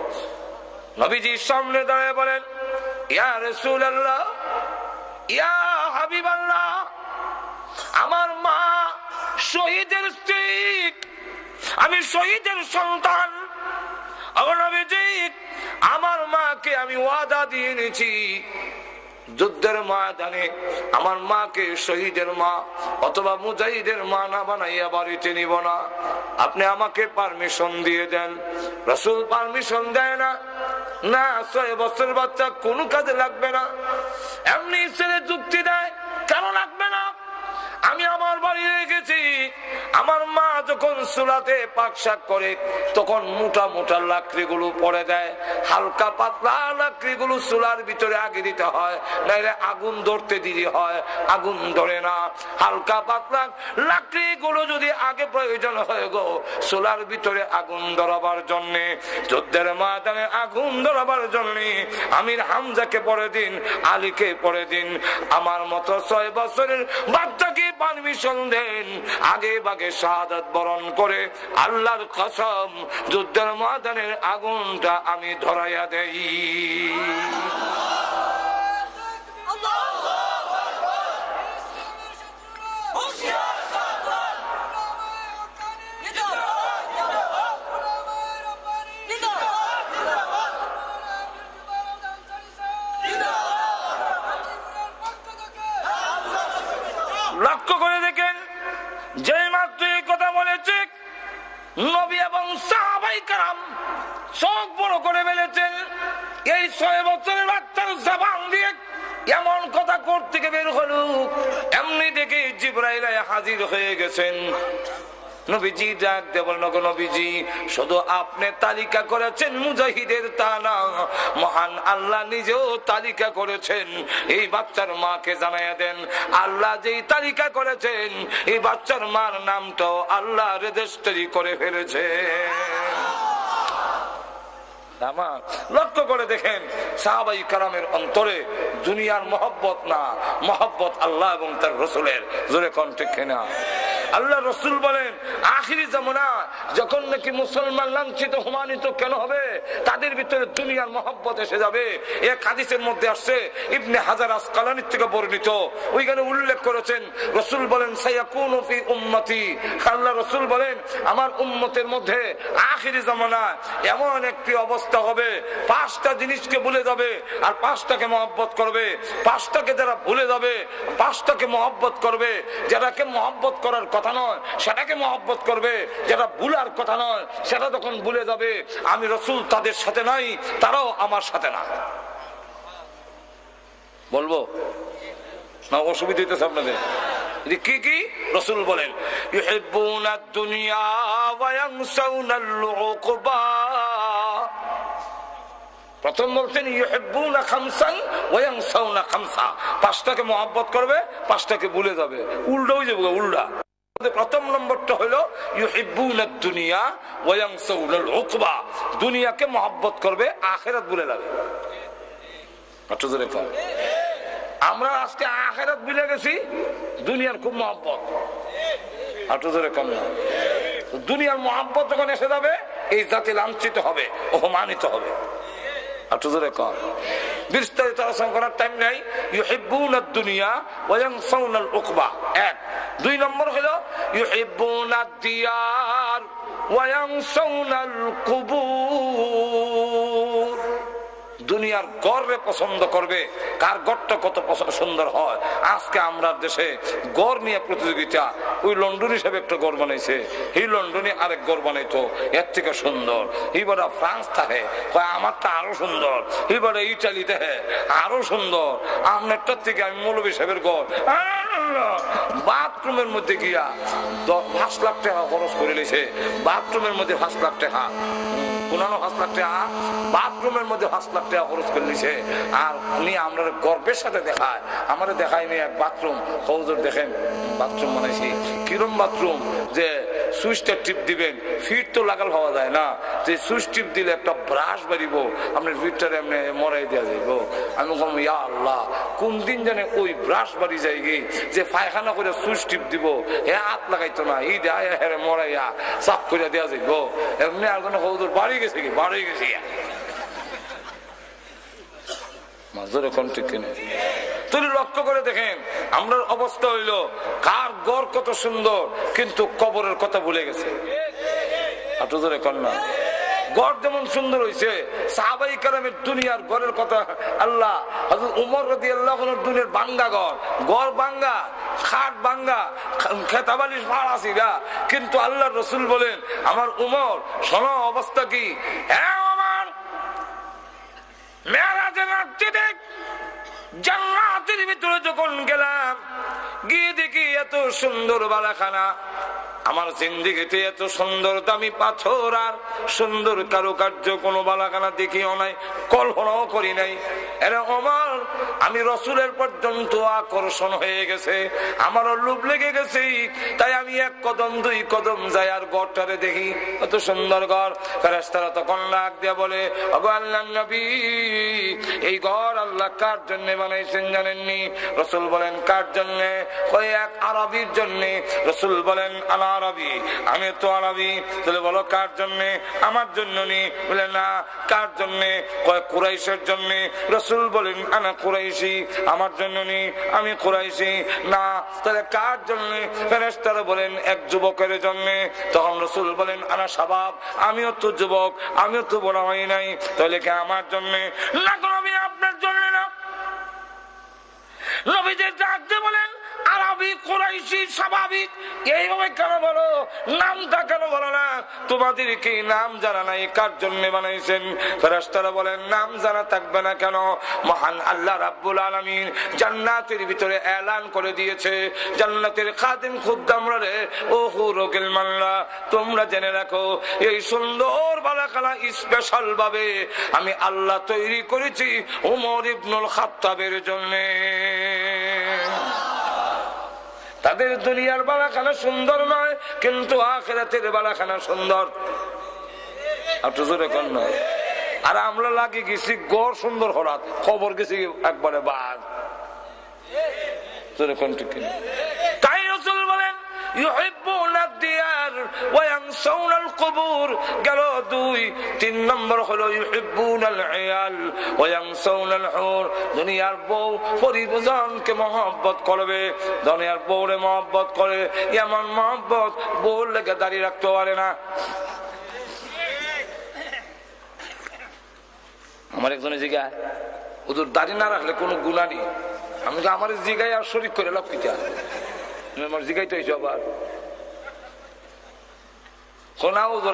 নবীজির সামনে দাঁড়িয়ে বলেন, ইয়া রাসূলুল্লাহ, ইয়া হাবিবাল্লাহ, আমার মা শহীদের স্ত্রী, আমি শহীদের সন্তান। আমার মাকে আমি ওয়াদা দিয়ে নিয়েছি, যুদ্ধের ময়দানে আমার মাকে শহীদের মা অথবা মুজাহিদের মা না বানাইয়া বাড়িতে নিব না। আপনি আমাকে পারমিশন দিয়ে দেন। রাসূল পারমিশন দেয় না। না 6 বছরের বাচ্চা কোনো কাজে লাগবে না। এমনি ছেলে যুক্তি দেয় কেন লাগবে না? আমি আমার বাড়ি গেছি, আমার মা যখন চুলাতে পাক শাক করে তখন মোটা মোটা লাকড়িগুলো পড়ে দেয়, হালকা পাতলা লাকড়িগুলো চুলার ভিতরে আগে দিতে হয়, নাইলে আগুন ধরতে দেরি হয়, আগুন ধরে না। হালকা পাতলা লাকড়িগুলো যদি আগে প্রয়োজন হয় গো চুলার ভিতরে আগুন ধরাবার জন্যে, যুদ্ধের ময়দানে আগুন ধরাবার জন্যে আমির হামজাকে পরে দিন, আলীকে পরে দিন। আমার মতো 6 বছরের বাচ্চাকে পারমিশন দেন, আগে ভাগে শাহাদাত বরণ করে আল্লাহর কসম যুদ্ধের ময়দানের আগুনটা আমি ধরাইয়া দেই। লক্ষ্য করে দেখেন, যে মাত্র এই কথা বলেছে নবী এবং সাহাবায়ে কেরাম চোখ বড় করে ফেলেছেন। এই 6 বছরের বাচ্চার জবান দিয়ে এমন কথা করতে বের হলো, এমনি দেখে জিবরাইল হাজির হয়ে গেছেন। নবীজি ডাক দিয়ে বলেন, নবীজি শুধু আপনি তালিকা করেছেন মুজাহিদের তা না, মহান আল্লাহ নিজেও তালিকা করেছেন। এই বাচ্চার মাকে জানাইয়া দেন আল্লাহ যেই তালিকা করেছেন এই বাচ্চার মার নামটাও আল্লাহ রেজিস্ট্রি করে ফেলেছে। লক্ষ্য করে দেখেন সাহাবায়ে কেরামের অন্তরে দুনিয়ার মহব্বত না, মহব্বত আল্লাহ এবং তার রসুলের। জোরে কোন ঠিক কিনা? আল্লাহ রসুল বলেন আখিরি জামানা যখন নাকি মুসলমান লাঞ্ছিত হুমানিত কেন হবে, তাদের ভিতরে দুনিয়ার মহব্বত এসে যাবে। এক হাদিসের মধ্যে আসছে, ইবনে হাজার আসকালানী থেকে বর্ণিত, ওইখানে উল্লেখ করেছেন রসুল বলেন সায়াকুনু ফি উম্মতি, আল্লাহ রসুল বলেন আমার উম্মতের মধ্যে আখিরি জামানা এমন একটি অবস্থা হবে 5টা জিনিসকে ভুলে যাবে আর 5টাকে মহব্বত করবে। 5টাকে যারা ভুলে যাবে 5টাকে মহব্বত করবে। যারাকে মহব্বত করার কথা নয় সেটাকে মহব্বত করবে, যেটা ভুলার কথা নয় সেটা যখন ভুলে যাবে আমি রসুল তাদের সাথে নাই, তারাও আমার সাথে না। বলবো না? অসুবিধা হইতেছে আপনাদের? কি কি রসুল বলেন ইউহিব্বুনাদ দুনিয়া ওয়া ইয়ানসাউনাল উকবা। প্রথম বলছেন ইউহিব্বুনা খামসান ওয়া ইয়ানসাউনা খামসা, 5টাকে মহব্বত করবে 5টাকে ভুলে যাবে। উল্টো হয়ে যাবে, উল্টা। প্রথম নম্বরটা হলো ইউহিব্বুনাদ দুনিয়া ওয়া ইয়ানসাউনাল উকবা, দুনিয়াকে মহব্বত করবে আখিরাত ভুলে যাবে। আমরা আজকে আখিরাত ভুলে গেছি, দুনিয়ার খুব মহব্বত। দুনিয়ার মহব্বত যখন এসে যাবে এই জাতি লাঞ্ছিত হবে, অপমানিত হবে। বিস্তারিত আলোচনা করার টাইম নাই। ইউহিব্বুনাদ দুনিয়া ওয়া ইয়ানসাউনাল উকবা, 1। 2 নম্বর হলো ইউহিব্বুনাদ দিয়ার ওয়া ইয়ানসাউনাল কুবুর, দুনিয়ার গড়ে পছন্দ করবে, কার গড়টা কত সুন্দর হয়। আজকে আমরা দেশে গড় নিয়ে প্রতিযোগিতা, ওই লন্ডন হিসেবে একটা গড় বানাইছে, এই লন্ডনে আরেক গড় বানাইতো এর থেকে সুন্দর। এবারে ফ্রান্স থাকে আমারটা আরো সুন্দর, এবারে ইটালিতে আরো সুন্দর, আপনারটার থেকে আমি মৌলভী সাহেবের গড়। বাথরুমের মধ্যে গিয়া 5 লাখ টাকা খরচ করে নিয়েছে, বাথরুমের মধ্যে 5 লাখ টাকা, 5 লাখ টাকা বাথরুমের মধ্যে 5 লাখ টাকা খরচ করে নিছে। আর উনি আমরা গর্বের সাথে দেখায়, আমাদের দেখায়নি এক বাথরুম। হুজুর দেখেন বাথরুম বানাইছি, কিরম বাথরুম যে সুইচটা টিপ দিবেন, ফিট তো লাগাল হওয়া যায় না, যে সুইচ টিপ দিলে একটা ব্রাশ বাড়িব, আপনার ফিটটারে এমনি মরাই দেওয়া যাইব। আমি বললাম ইয়া আল্লাহ, কোন দিন জানে ওই ব্রাশ বাড়ি যাই গে যে পায়খানা করে সুইচ টিপ দিব, হে হাত লাগাইতো না, ই দেয় হেরে মরাইয়া সাফ করে দেওয়া যাইব। এমনি আর কোনো হুজুর বাড়ি গেছে কি, বাড়ি গেছে মাজরে কোন ঠিক কিনে। তুমি লক্ষ্য করে দেখেন আমরা অবস্থা হইল কার গড় কত সুন্দর, কিন্তু কবরের কথা ভুলে গেছে। আপনাদের কন্যা গড় যেমন সুন্দর হয়েছে, সাহাবায়ে কেরামের দুনিয়ার গড়ের কথা আল্লাহ, হযরত ওমর রাদিয়াল্লাহু আনহুর দুনিয়ার ভাঙ্গা গড় ভাঙ্গা, খাট ভাঙ্গা, খেতাবালিশ ফাড়াছি গা, কিন্তু আল্লাহর রাসূল বলেন আমার ওমর শোনো অবস্থা কি, হ্যাঁ ওমর মেরাজের রাত্রিতে জান্নাতের ভিতরে যখন গেলাম, গিয়ে দেখি এত সুন্দর বালাখানা। আমার জিন্দেগিতে এত সুন্দর দামি পাথর আর সুন্দর কারুকার্য কোন বালাখানা দেখিও নাই, কল্পনাও করি নাই। এরা আমার আমি রসুলের পর্যন্ত আকর্ষণ হয়ে গেছে, আমারও লোভ লেগে গেছে। তাই আমি এক কদম দুই কদম যাই আর ঘরটারে দেখি, এত সুন্দর ঘর। ফেরেশতারা তখন ডাক দিয়ে বলে, ওগো আল্লাহর নবী, এই ঘর আল্লাহ কার জন্য বানাইছেন জানেননি? রসুল বলেন, কার জন্য? ওই এক আরবির জন্য। রসুল বলেন, আনা আরবি, আমি তো আরবি। তাহলে বলো কার জন্য? আমার জন্য নি। বলে না, কার জন্য? কয় কুরাইশের জন্য। রসুল বলেন, আনা কুরাইশি, আমার জন্য নি, আমি কুরাইশি। না, তাহলে কার জন্য? ফেরেশতারা বলেন, এক যুবকের জন্য। তখন রসুল বলেন, আনা শাবাব, আমিও তো যুবক, আমিও তো বড় হই নাই, তাহলে কি আমার জন্য? না, আমি আপনার জন্য না। নবীদের ডাকতে বলেন, আরবি, কুরাইশি, স্বাভাবিক, এইভাবে কেন বলো? নামটা কেন বলো না? তোমাদের কি নাম জানা নাই কার জন্য বানাইছেন? ফেরেশতারা বলেন, নাম জানা থাকবে না কেন? মহান আল্লাহ রাব্বুল আলামিন জান্নাতের ভিতরে এলান করে দিয়েছে, জান্নাতের খাদিম খুদ্দামরা রে, ও হুরুল মাল্লা, তোমরা জেনে রাখো, এই সুন্দর বালাখানা স্পেশাল ভাবে আমি আল্লাহ তৈরি করেছি ওমর ইবনুল খাত্তাবের জন্য। তাদের দুনিয়ার বালাখানা সুন্দর নয়, কিন্তু আখিরাতের বালাখানা সুন্দর। একটু জোরে কোন নয়। আর আমরা লাগি গেছি গড় সুন্দর হঠাৎ, খবর গেছি একবারে বাদ। জোরে কোন ঠিক কিনা? তাই রাসূল বলেন, ইউহিব্বুনা দিয়ার ওয়া ইয়ানসাউনাল কুবুর। গেল দুই। তিন নম্বর হলো ইউহিব্বুনাল ইয়াল ওয়া ইয়ানসাউনাল হুর। দুনিয়ার বউ পরিজনকে মহব্বত করবে, দুনিয়ার বউরে মহব্বত করে, এমন মহব্বত বউর লেগে দাঁড়িয়ে রাখতে পারে না। আমার একজনে জিগায়, ওদের দাঁড়িয়ে না রাখলে কোনো গুনাহ নেই। আমি তো আমার জিগায় আর শরীক করে লাভ কিটা? আমার জিগাইতে হয়েছে আবার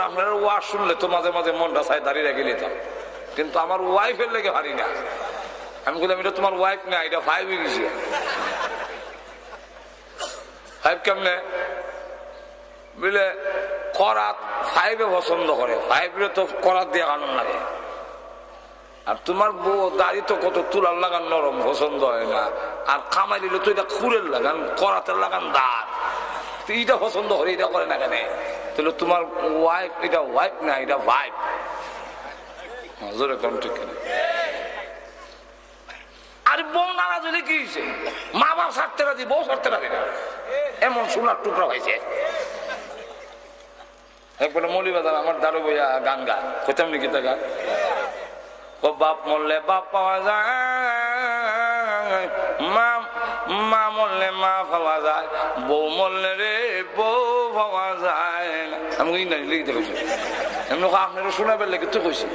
আপনার ওয়াজ শুনলে তো মাঝে মাঝে মনটা চাই দাঁড়িয়ে রেখে নিতাম, কিন্তু আমার ওয়াইফের লেগে হারি না। আমি বললাম, এটা তোমার ওয়াইফ না, এটা ফাইভ হয়ে গেছি। ফাইভ কেমনে বুঝলে? করাত ফাইভে পছন্দ করে, ফাইভে তো করাত দিয়ে আনন্দ লাগে। আর তোমার বউ দাড়ি তো কত তুলার লাগান নরম, পছন্দ হয় না। আর কামাই দিলে তো এটা খুরের লাগান, করাতের লাগান দাঁত, এইটা পছন্দ করে, এটা করে না কেন? তাহলে তোমার ওয়াইফ এটা ওয়াইফ না, এটা ভাইফ। জোরে কম ঠিক কেন? আর বউ নারাজ হলে কি হয়েছে? মা বাপ ছাড়তে রাজি, বউ ছাড়তে রাজি না, এমন সোনার টুকরা হয়েছে। একবারে মৌলিবাজার আমার দাঁড়ো বইয়া গান গা কোথাও নাকি তা গান, বাপ মরলে বাপ পাওয়া যায়, মা মরলে মা পাওয়া যায়, বউ মরলে রে বউ পাওয়া যায় না। আমি লিখতে কইছি, এমনি আপনারও শোনাবার লেগে তো কইছি,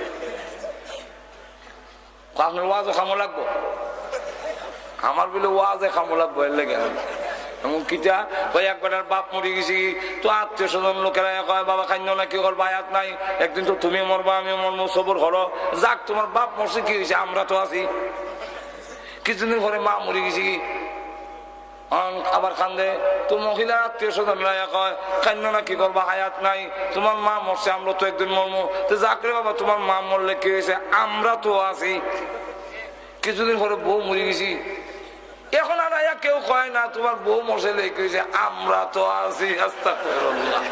আপনার ওয়াজও খামো লাগবো, আমার বলে ওয়াজে খামো লাগবো, এর লেগে এমন কিটা ওই একবার বাপ মরে গেছি তো আত্মীয় স্বজন লোকেরা কয় বাবা খাইন না, কি করবো আয়াত নাই, একদিন তো তুমি মরবা আমি মরবো, সবর হলো যাক, তোমার বাপ মরছে কি হয়েছে, আমরা তো আছি। কিছুদিন পরে মা মরে গেছি, আবার কান্দে তো মহিলা আত্মীয় স্বজনরা কয় খাইন না, কি করবা হায়াত নাই, তোমার মা মরছে আমরা তো একদিন মরবো, তো যাক রে বাবা তোমার মা মরলে কি হয়েছে, আমরা তো আছি। কিছুদিন পরে বউ মরে গেছি, এখন আর কেউ কয় না তোমার বউ মরছে লেগেছে, আমরা তো আছি। আস্তাগফিরুল্লাহ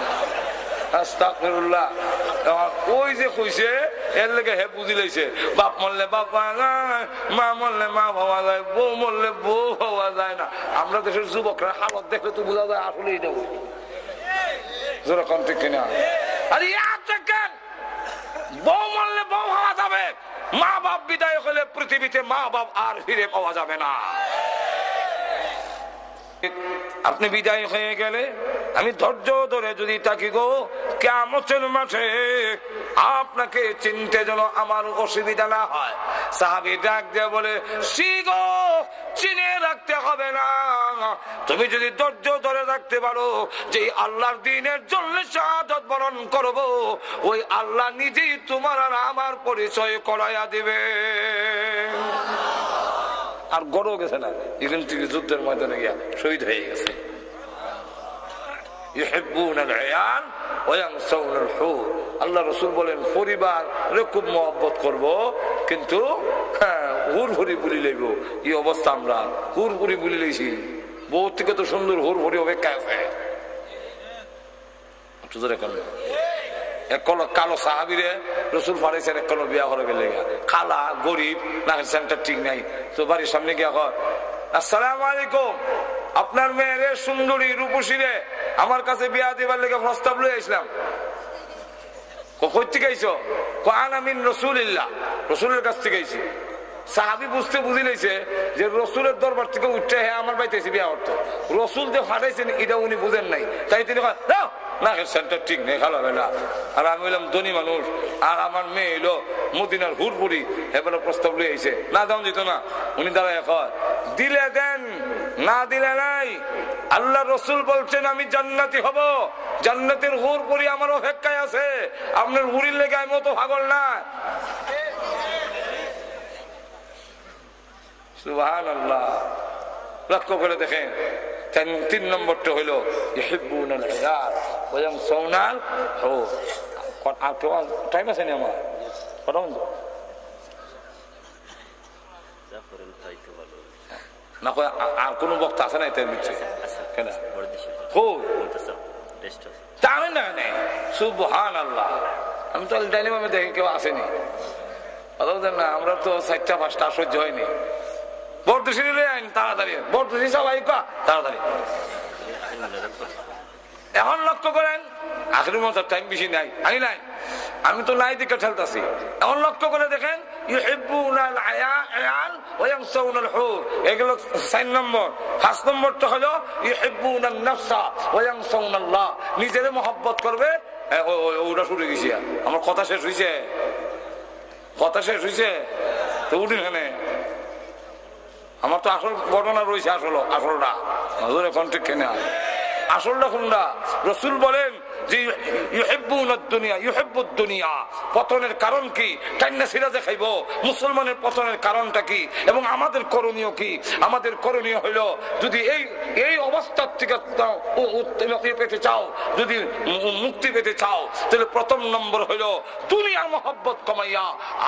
আস্তাগফিরুল্লাহ। ওই যে কইছে এর লেগে হে বুঝি লাইছে, বাপ মরলে বাপ পাওয়া যায়, মা মরলে মা পাওয়া যায়, বউ মরলে বউ পাওয়া যায় না। আমরা দেশের যুবকরা হালত দেখলে তো বোঝা যায় আসলে এটা যেরকম ঠিক কিনা। আর দেখেন বউ মরলে বউ পাওয়া যাবে, মা বাপ বিদায় হলে পৃথিবীতে মা বাপ আর ফিরে পাওয়া যাবে না। আপনি বিদায় হয়ে গেলে আমি ধৈর্য ধরে যদি তাকি গো কিয়ামতের মাঠে আপনাকে চিনতে যেন আমার অসুবিধা না হয়। সাহাবী ডাক দিয়ে বলে, গো চিনে রাখতে হবে না, তুমি যদি ধৈর্য ধরে রাখতে পারো যে আল্লাহর দ্বীনের জন্য শাহাদাত বরণ করব, ওই আল্লাহ নিজেই তোমার আর আমার পরিচয় করাইয়া দিবে। আর গড়ও গেছে না, এখান থেকে যুদ্ধের ময়দানে গিয়া শহীদ হয়ে গেছে। আল্লাহ রসুল বলেন পরিবার খুব মহব্বত করব, কিন্তু হুড়হুড়ি বুলি লইব। এই অবস্থা আমরা হুড়হুড়ি বুলি লইছি, বউ থেকে তো সুন্দর হুড়হুড়ি অপেক্ষা আছে। কালো সাহাবিরে রসুল পাঠাইছেন এক বিয়া করে গেলে, খালা গরিব না সেন্টার ঠিক নাই, তো বাড়ির সামনে গিয়া কয়, আসসালামু আলাইকুম, আপনার মেয়ের সুন্দরী রূপসী রে আমার কাছে বিয়া দিবার লেগে প্রস্তাব লই আসলাম। কই থেকে আইছো? আনা মিন রাসূলিল্লাহ, রসুলের কাছ থেকে আইছি। সাহাবি বুঝতে বুঝি লইছে যে রসুলের দরবার থেকে উঠতে হ্যাঁ আমার বাইতেছি বিয়া করতো, রসুল যে ফাটাইছেন এটা উনি বুঝেন নাই, তাই তিনি না সেন্টার ঠিক নেই, খালা বেলা। আর আমি হইলাম ধনী মানুষ, আর আমার মেয়ে এলো মদিনার হুড়পুরি, এবার প্রস্তাব লই আইছে, না দাম দিত না। উনি দাঁড়ায় কয়, দিলে দেন, না দিলে নাই। আল্লাহ রসুল বলছেন আমি জান্নাতি হব, জান্নাতের হুড়পুরি আমার অপেক্ষায় আছে, আপনার হুড়ির লেগে আমি অত পাগল না। সুবহানাল্লাহ। লক্ষ্য করে দেখেন, 3 নম্বরটা হইল ইউহিব্বুনাল ইবাদ ওয়া ইয়ানসাউনাল হুর। টাইম আছে না আমার কথা বন্ধু না, আর কোন বক্তা আছে না এতে দিচ্ছে কেন? জানেন না কেন? সুবহানাল্লাহ। আমি তো ডাইনিমামে দেখি কেউ আসেনি, না আমরা তো 4টা 5টা সহ্য হয়নি। বর্দশী তাড়াতাড়ি, বর্দশী সবাই তাড়াতাড়ি। এখন লক্ষ্য করেন, আখেরি মতো টাইম বেশি নাই, আমি নাই, আমি তো নাই দিকে ঠেলতেছি। এখন লক্ষ্য করে দেখেন, ইউহিব্বুনাল আয়াল ওয়া ইয়ানসাউনাল হুর, এগুলো 4 নম্বর। 5 নম্বরটা হলো ইউহিব্বুনান নাফসা ওয়া ইয়ানসাউনাল্লাহ, নিজের মহব্বত করবে। ওটা শুরু গেছি, আমার কথা শেষ হয়েছে, কথা শেষ হয়েছে তো উঠি এখানে। আমার তো আসল ঘটনা রয়েছে, আসলটা নজরে কন্টেক্ট কেনে আসলটা কোনটা? রসুল বলেন যে ইউহিব্বুনাদ দুনিয়া ইউহিব্বুদ দুনিয়া, পতনের কারণ কি? কান্না সিরাজে খাইব। মুসলমানের পতনের কারণটা কি এবং আমাদের করণীয় কি? আমাদের করণীয় হইল, যদি এই অবস্থার থেকে পেতে চাও, যদি মুক্তি পেতে চাও, তাহলে প্রথম নম্বর হইল দুনিয়ার মহব্বত কমাইয়া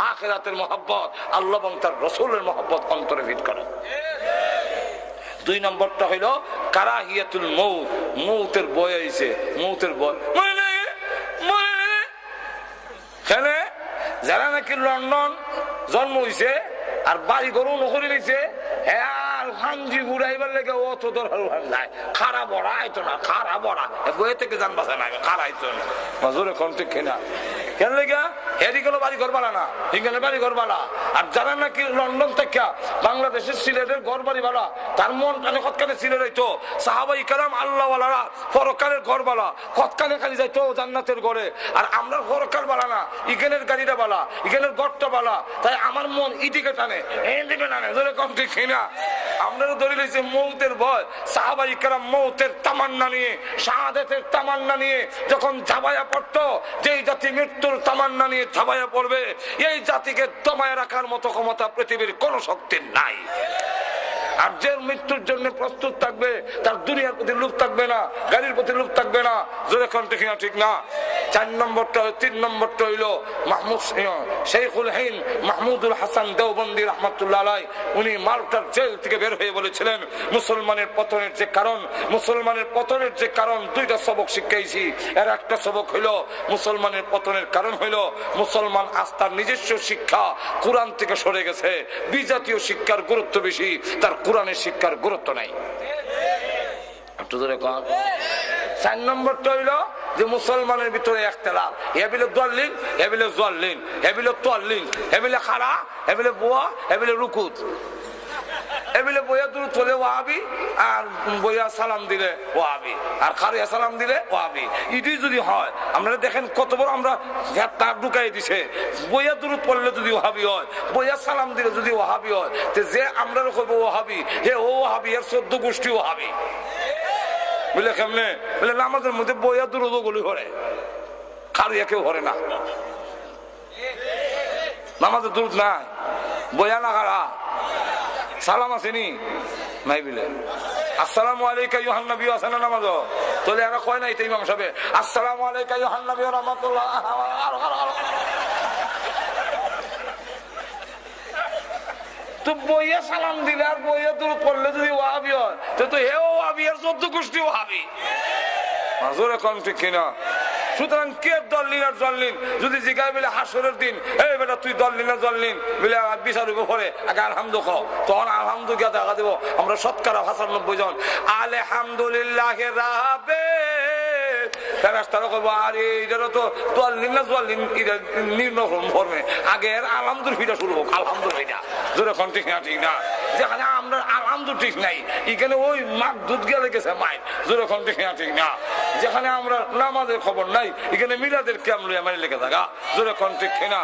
আখিরাতের মহব্বত, আল্লাহ এবং তার রসুলের মহব্বত অন্তরে ফিট করো। 2 নম্বরটা হইল কারাহিয়াতুল মউত, মউতের ভয় হইছে, মউতের ভয়। যারা নাকি লন্ডন জন্ম হইছে আর বাড়ি গরু নকরি দিছে, হ্যাঁ হাঞ্জি ঘুরাইবার লেগে অত দরকার নাই, খারাপ বড়া আইতো না, খারাপ বড়া বইয়ে থেকে জান বাসা না, খারাপ আইতো না মাজুরে কন্টে খেনা কেন লেগা হেরি গেল বাড়ি ঘর বালা না, হিঙ্গালে বাড়ি ঘর বালা। আর যারা নাকি লন্ডন থেকে বাংলাদেশের সিলেটের ঘর বাড়ি বালা, তার মন কানে কতখানে সিলেট হইতো। সাহাবাই কারাম আল্লাহওয়ালারা পরকালের ঘর বালা, কতখানে খালি যাইতো জান্নাতের ঘরে। আর আমরা পরকাল বালা না, ইগেনের গাড়িটা বালা, ইগেনের ঘরটা বালা, তাই আমার মন ইদিকে টানে, এদিকে টানে, জোরে কম ঠিক না। আপনারও ধরে লইছে মৌতের ভয়। সাহাবাই কারাম মৌতের তামান্না নিয়ে, শাহাদাতের তামান্না নিয়ে যখন ঝাবাইয়া পড়তো, যেই জাতি মৃত্যুর তামান্না নিয়ে ঝাবাইয়া পড়বে, এই জাতিকে দমায় রাখার মতো ক্ষমতা পৃথিবীর কোন শক্তির নাই। আর যে মৃত্যুর জন্য প্রস্তুত থাকবে, তার দুনিয়ার প্রতি লোভ থাকবে না, গাড়ির প্রতি লোভ থাকবে না, জোরে কোন ঠিক না। 4 নম্বরটা 3 নম্বরটা হইল মাহমুদ শেখুল হিন্দ মাহমুদুল হাসান দেওবন্দি রহমতুল্লাহ আলাইহি, উনি মাল্টার জেল থেকে বের হয়ে বলেছিলেন মুসলমানের পতনের যে কারণ, মুসলমানের পতনের যে কারণ 2টা সবক শিখাইছি। এর একটা সবক হইল মুসলমানের পতনের কারণ হইল মুসলমান আস্থার নিজস্ব শিক্ষা কোরআন থেকে সরে গেছে, বিজাতীয় শিক্ষার গুরুত্ব বেশি, তার কোরআনের শিক্ষার গুরুত্ব নাই। 4 নম্বরটা হইল যে মুসলমানের ভিতরে ইখতিলাফ, এবিলে দলিন, এবিলে জলিন, এবিলে তলিন, এবিলে খাড়া, এবিলে বুয়া, এবিলে রুকুত। এমিলে বইয়া দূরত পড়লে ওয়াহাবি, আর বইয়া সালাম দিলে ওয়াহাবি, আর খারিয়া সালাম দিলে ওয়াহাবি। এটাই যদি হয়, আপনারা দেখেন কত বড় আমরা তার ঢুকাই দিছে। বইয়া দূরত পড়লে যদি ওয়াহাবি হয়, বইয়া সালাম দিলে যদি ওয়াহাবি হয়, তো যে আমরা কইব ওয়াহাবি, হে ও ওয়াহাবি, এর 14 গোষ্ঠী ওয়াহাবি। বুঝলে কেমনে? বলে নামাজের মধ্যে বইয়া দূরত গুলি করে, খারিয়া কেউ করে না। নামাজের দূরত নাই, বইয়া না খারা সালাম আসেনি নাই বিলে। আসসালামু আলাইকা ইউহান নবী আছে না নামাজ, তাহলে এরা কয় নাই তো ইমাম সাহেব আসসালামু আলাইকা ইউহান নবী ওয়া রাহমাতুল্লাহ। তো বইয়া সালাম দিলে আর বইয়া দূরত পড়লে যদি ওয়াহাবি হয়, তো হে ওয়াহাবি আর 14 গোষ্ঠী ওয়াহাবি। মাজুর এখন ঠিক কিনা? সুতরাং কে দলিল আর জল্লিন যদি জিগায় বলে হাসরের দিন, এই বেটা তুই দলিল না জল্লিন বলে বিচার উপরে আগে আলহামদু খাও, তখন আলহামদু গিয়া দেখা দেবো আমরা 95% জন আলহামদুলিল্লাহ রাবে। ফেরেশতারা কইব আরে এটারও তো দলিল না জল্লিন, এটা নির্ণয় ফরমে আগে আলহামদুলিল্লাহ শুরু হোক। আলহামদুলিল্লাহ জোরে কোন ঠিক না? ঠিক না? যেখানে আমরা আলহামদু ঠিক নাই, এখানে ওই মাক দুধ গেলে গেছে মাইল। জোরে কোন ঠিক না? ঠিক না? যেখানে আমরা নামাজের খবর নাই, এখানে মিলাদের ক্যাম লইয়া মারি লেগে থাকা। জোরে কোন ঠিক না?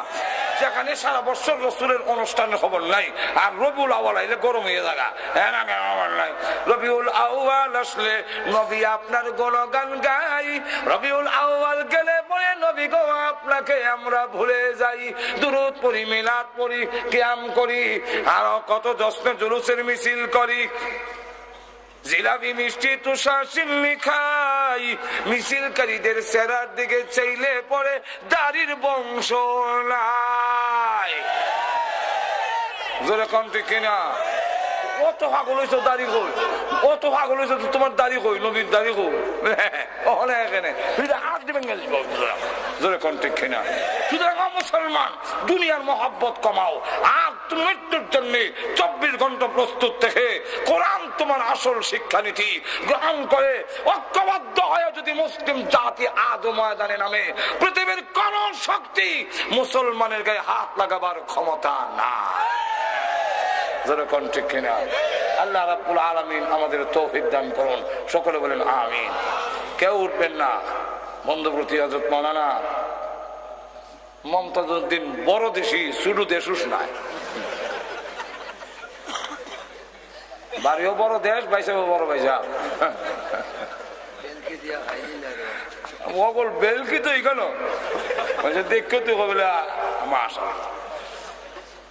যেখানে সারা বছর রাসূলের অনুষ্ঠানের খবর নাই, আর রবিউল আউয়াল আইলে গরম হয়ে থাকা। নাই রবিউল আউয়াল আসলে নবী আপনার গুণগান গাই, রবিউল আউয়াল গেলে পরে নবী গো আপনাকে আমরা ভুলে যাই। দুরূদ পড়ি, মিলাদ পড়ি, কিয়াম করি, আর কত জশ্নে জুলুসের মিছিল করি, জিলাপি মিষ্টি তুষার শিল্লি খাই, মিছিলকারীদের চেহারার দিকে চাইলে পরে দাড়ির বংশ নাই। জোরে কোন ঠিক কিনা? অত পাগল হয়েছ দাড়ি কই, অত পাগল হয়েছ তোমার দাড়ি কই, নবীর দাড়ি কই এখানে হাত দিবেন। জোরে কোন ঠিক কিনা? সুতরাং মুসলমান দুনিয়ার মহব্বত কমাও, আর তুমি মৃত্যুর জন্য 24 ঘন্টা প্রস্তুত থেকে কোরআন তোমার আসল শিক্ষানীতি গ্রহণ করে ঐক্যবদ্ধ হয়ে যদি মুসলিম জাতি আজ ময়দানে নামে, পৃথিবীর কোন শক্তি মুসলমানের গায়ে হাত লাগাবার ক্ষমতা না। ঠিক কিনা? আল্লাহ রাব্বুল আলামিন আমাদের তৌফিক দান করুন, সকলে বলেন আমিন। কেউ উঠবেন না। বন্ধুপ্রতি হযরত মাওলানা মমতাজউদ্দিন বড় দেশি শুধু দেশুস নাই, বাড়িও বড় দেশ, বাইসাও বড় বাইসা, ওগল বেলকি তো এখানো দেখতে তুই বলে মাশাআল্লাহ।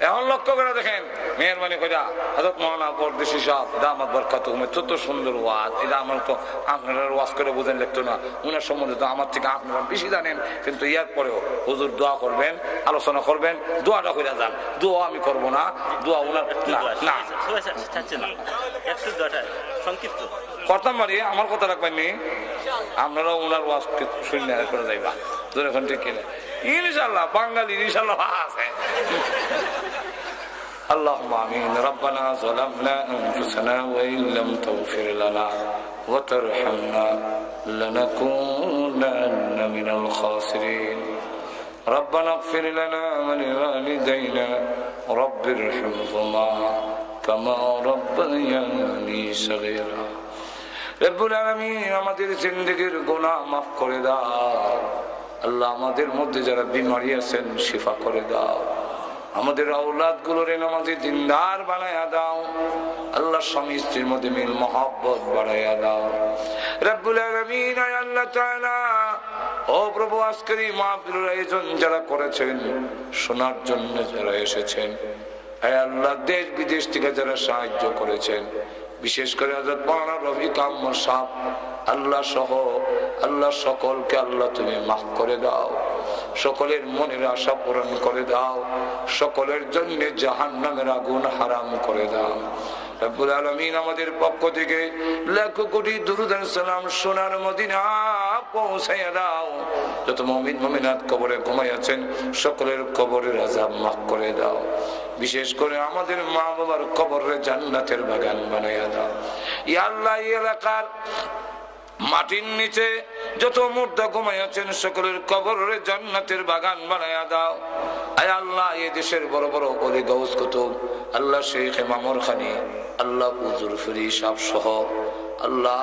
এখন লক্ষ্য করে দেখেন, মেহরবানি করে হযরত মাওলানা পরদেশী সাহেব দামাত বরকাতুহুম কত সুন্দর ওয়াজ। এটা আমার তো আপনারা ওয়াজ করে বুঝেন লাগতো না, উনার সম্বন্ধে তো আমার থেকে আপনারা বেশি জানেন। কিন্তু ইয়ার পরেও হুজুর দোয়া করবেন, আলোচনা করবেন, দোয়াটা করে যান। দোয়া আমি করবো না, দোয়া উনার না করতাম পারি, আমার কথা রাখবেন নি, আপনারা উনার ওয়াজ শুনে করে যাইবা। ধরে এখন ঠিক কিনা? ইনশাল্লাহ বাঙালি ইনশাল্লাহ আছে। اللهم آمين. ربنا ظلمنا أنفسنا وإن لم تغفر لنا وترحمنا لنكونن من الخاسرين. ربنا اغفر لنا ولوالدينا رب ارحمهما كما ربياني صغيرا. রব্বুল আলামিন আমাদের জিন্দেগির গুনাহ মাফ করে দাও আল্লাহ। আমাদের মধ্যে যারা বিমারি আছেন শিফা করে দাও। আমাদের আওলাদ গুলোর নামাজি দিনদার বানায়া দাও আল্লাহ। স্বামী স্ত্রীর মধ্যে মিল মহব্বত বাড়াইয়া দাও রব্বুল আলামিন। আল্লাহ তাআলা ও প্রভু, আজকের এই মাহফিলের আয়োজন যারা করেছেন, শোনার জন্য যারা এসেছেন, আয় আল্লাহ দেশ বিদেশ থেকে যারা সাহায্য করেছেন, বিশেষ করে হযরত মাওলানা রফিক আহমদ সাহেব আল্লাহ সহ আল্লাহ সকলকে আল্লাহ তুমি মাফ করে দাও। সকলের মনের আশা পূরণ করে দাও। সকলের জন্য জাহান্নামের আগুন হারাম করে দাও রব্বুল আলামিন। আমাদের পক্ষ থেকে লাখ কোটি দুরূদ ও সালাম সোনার মদিনা পৌঁছাইয়া দাও। যত মুমিন মুমিনাত কবরে ঘুমাইয়াছেন সকলের কবরের আযাব মাফ করে দাও। বিশেষ করে আমাদের মা বাবার কবরে জান্নাতের বাগান বানাইয়া দাও ইয়া আল্লাহ। এই এলাকার মাটির নিচে যত মুর্দা ঘুমাইয়াছেন সকলের কবরে জান্নাতের বাগান বানাইয়া দাও আয় আল্লাহ এই দেশের বড় বড় ওলি গাউস কুতুব, আল্লাহ শেখ মামুর খানি, আল্লাহ হুজুর ফিরি সাহেব সহ, আল্লাহ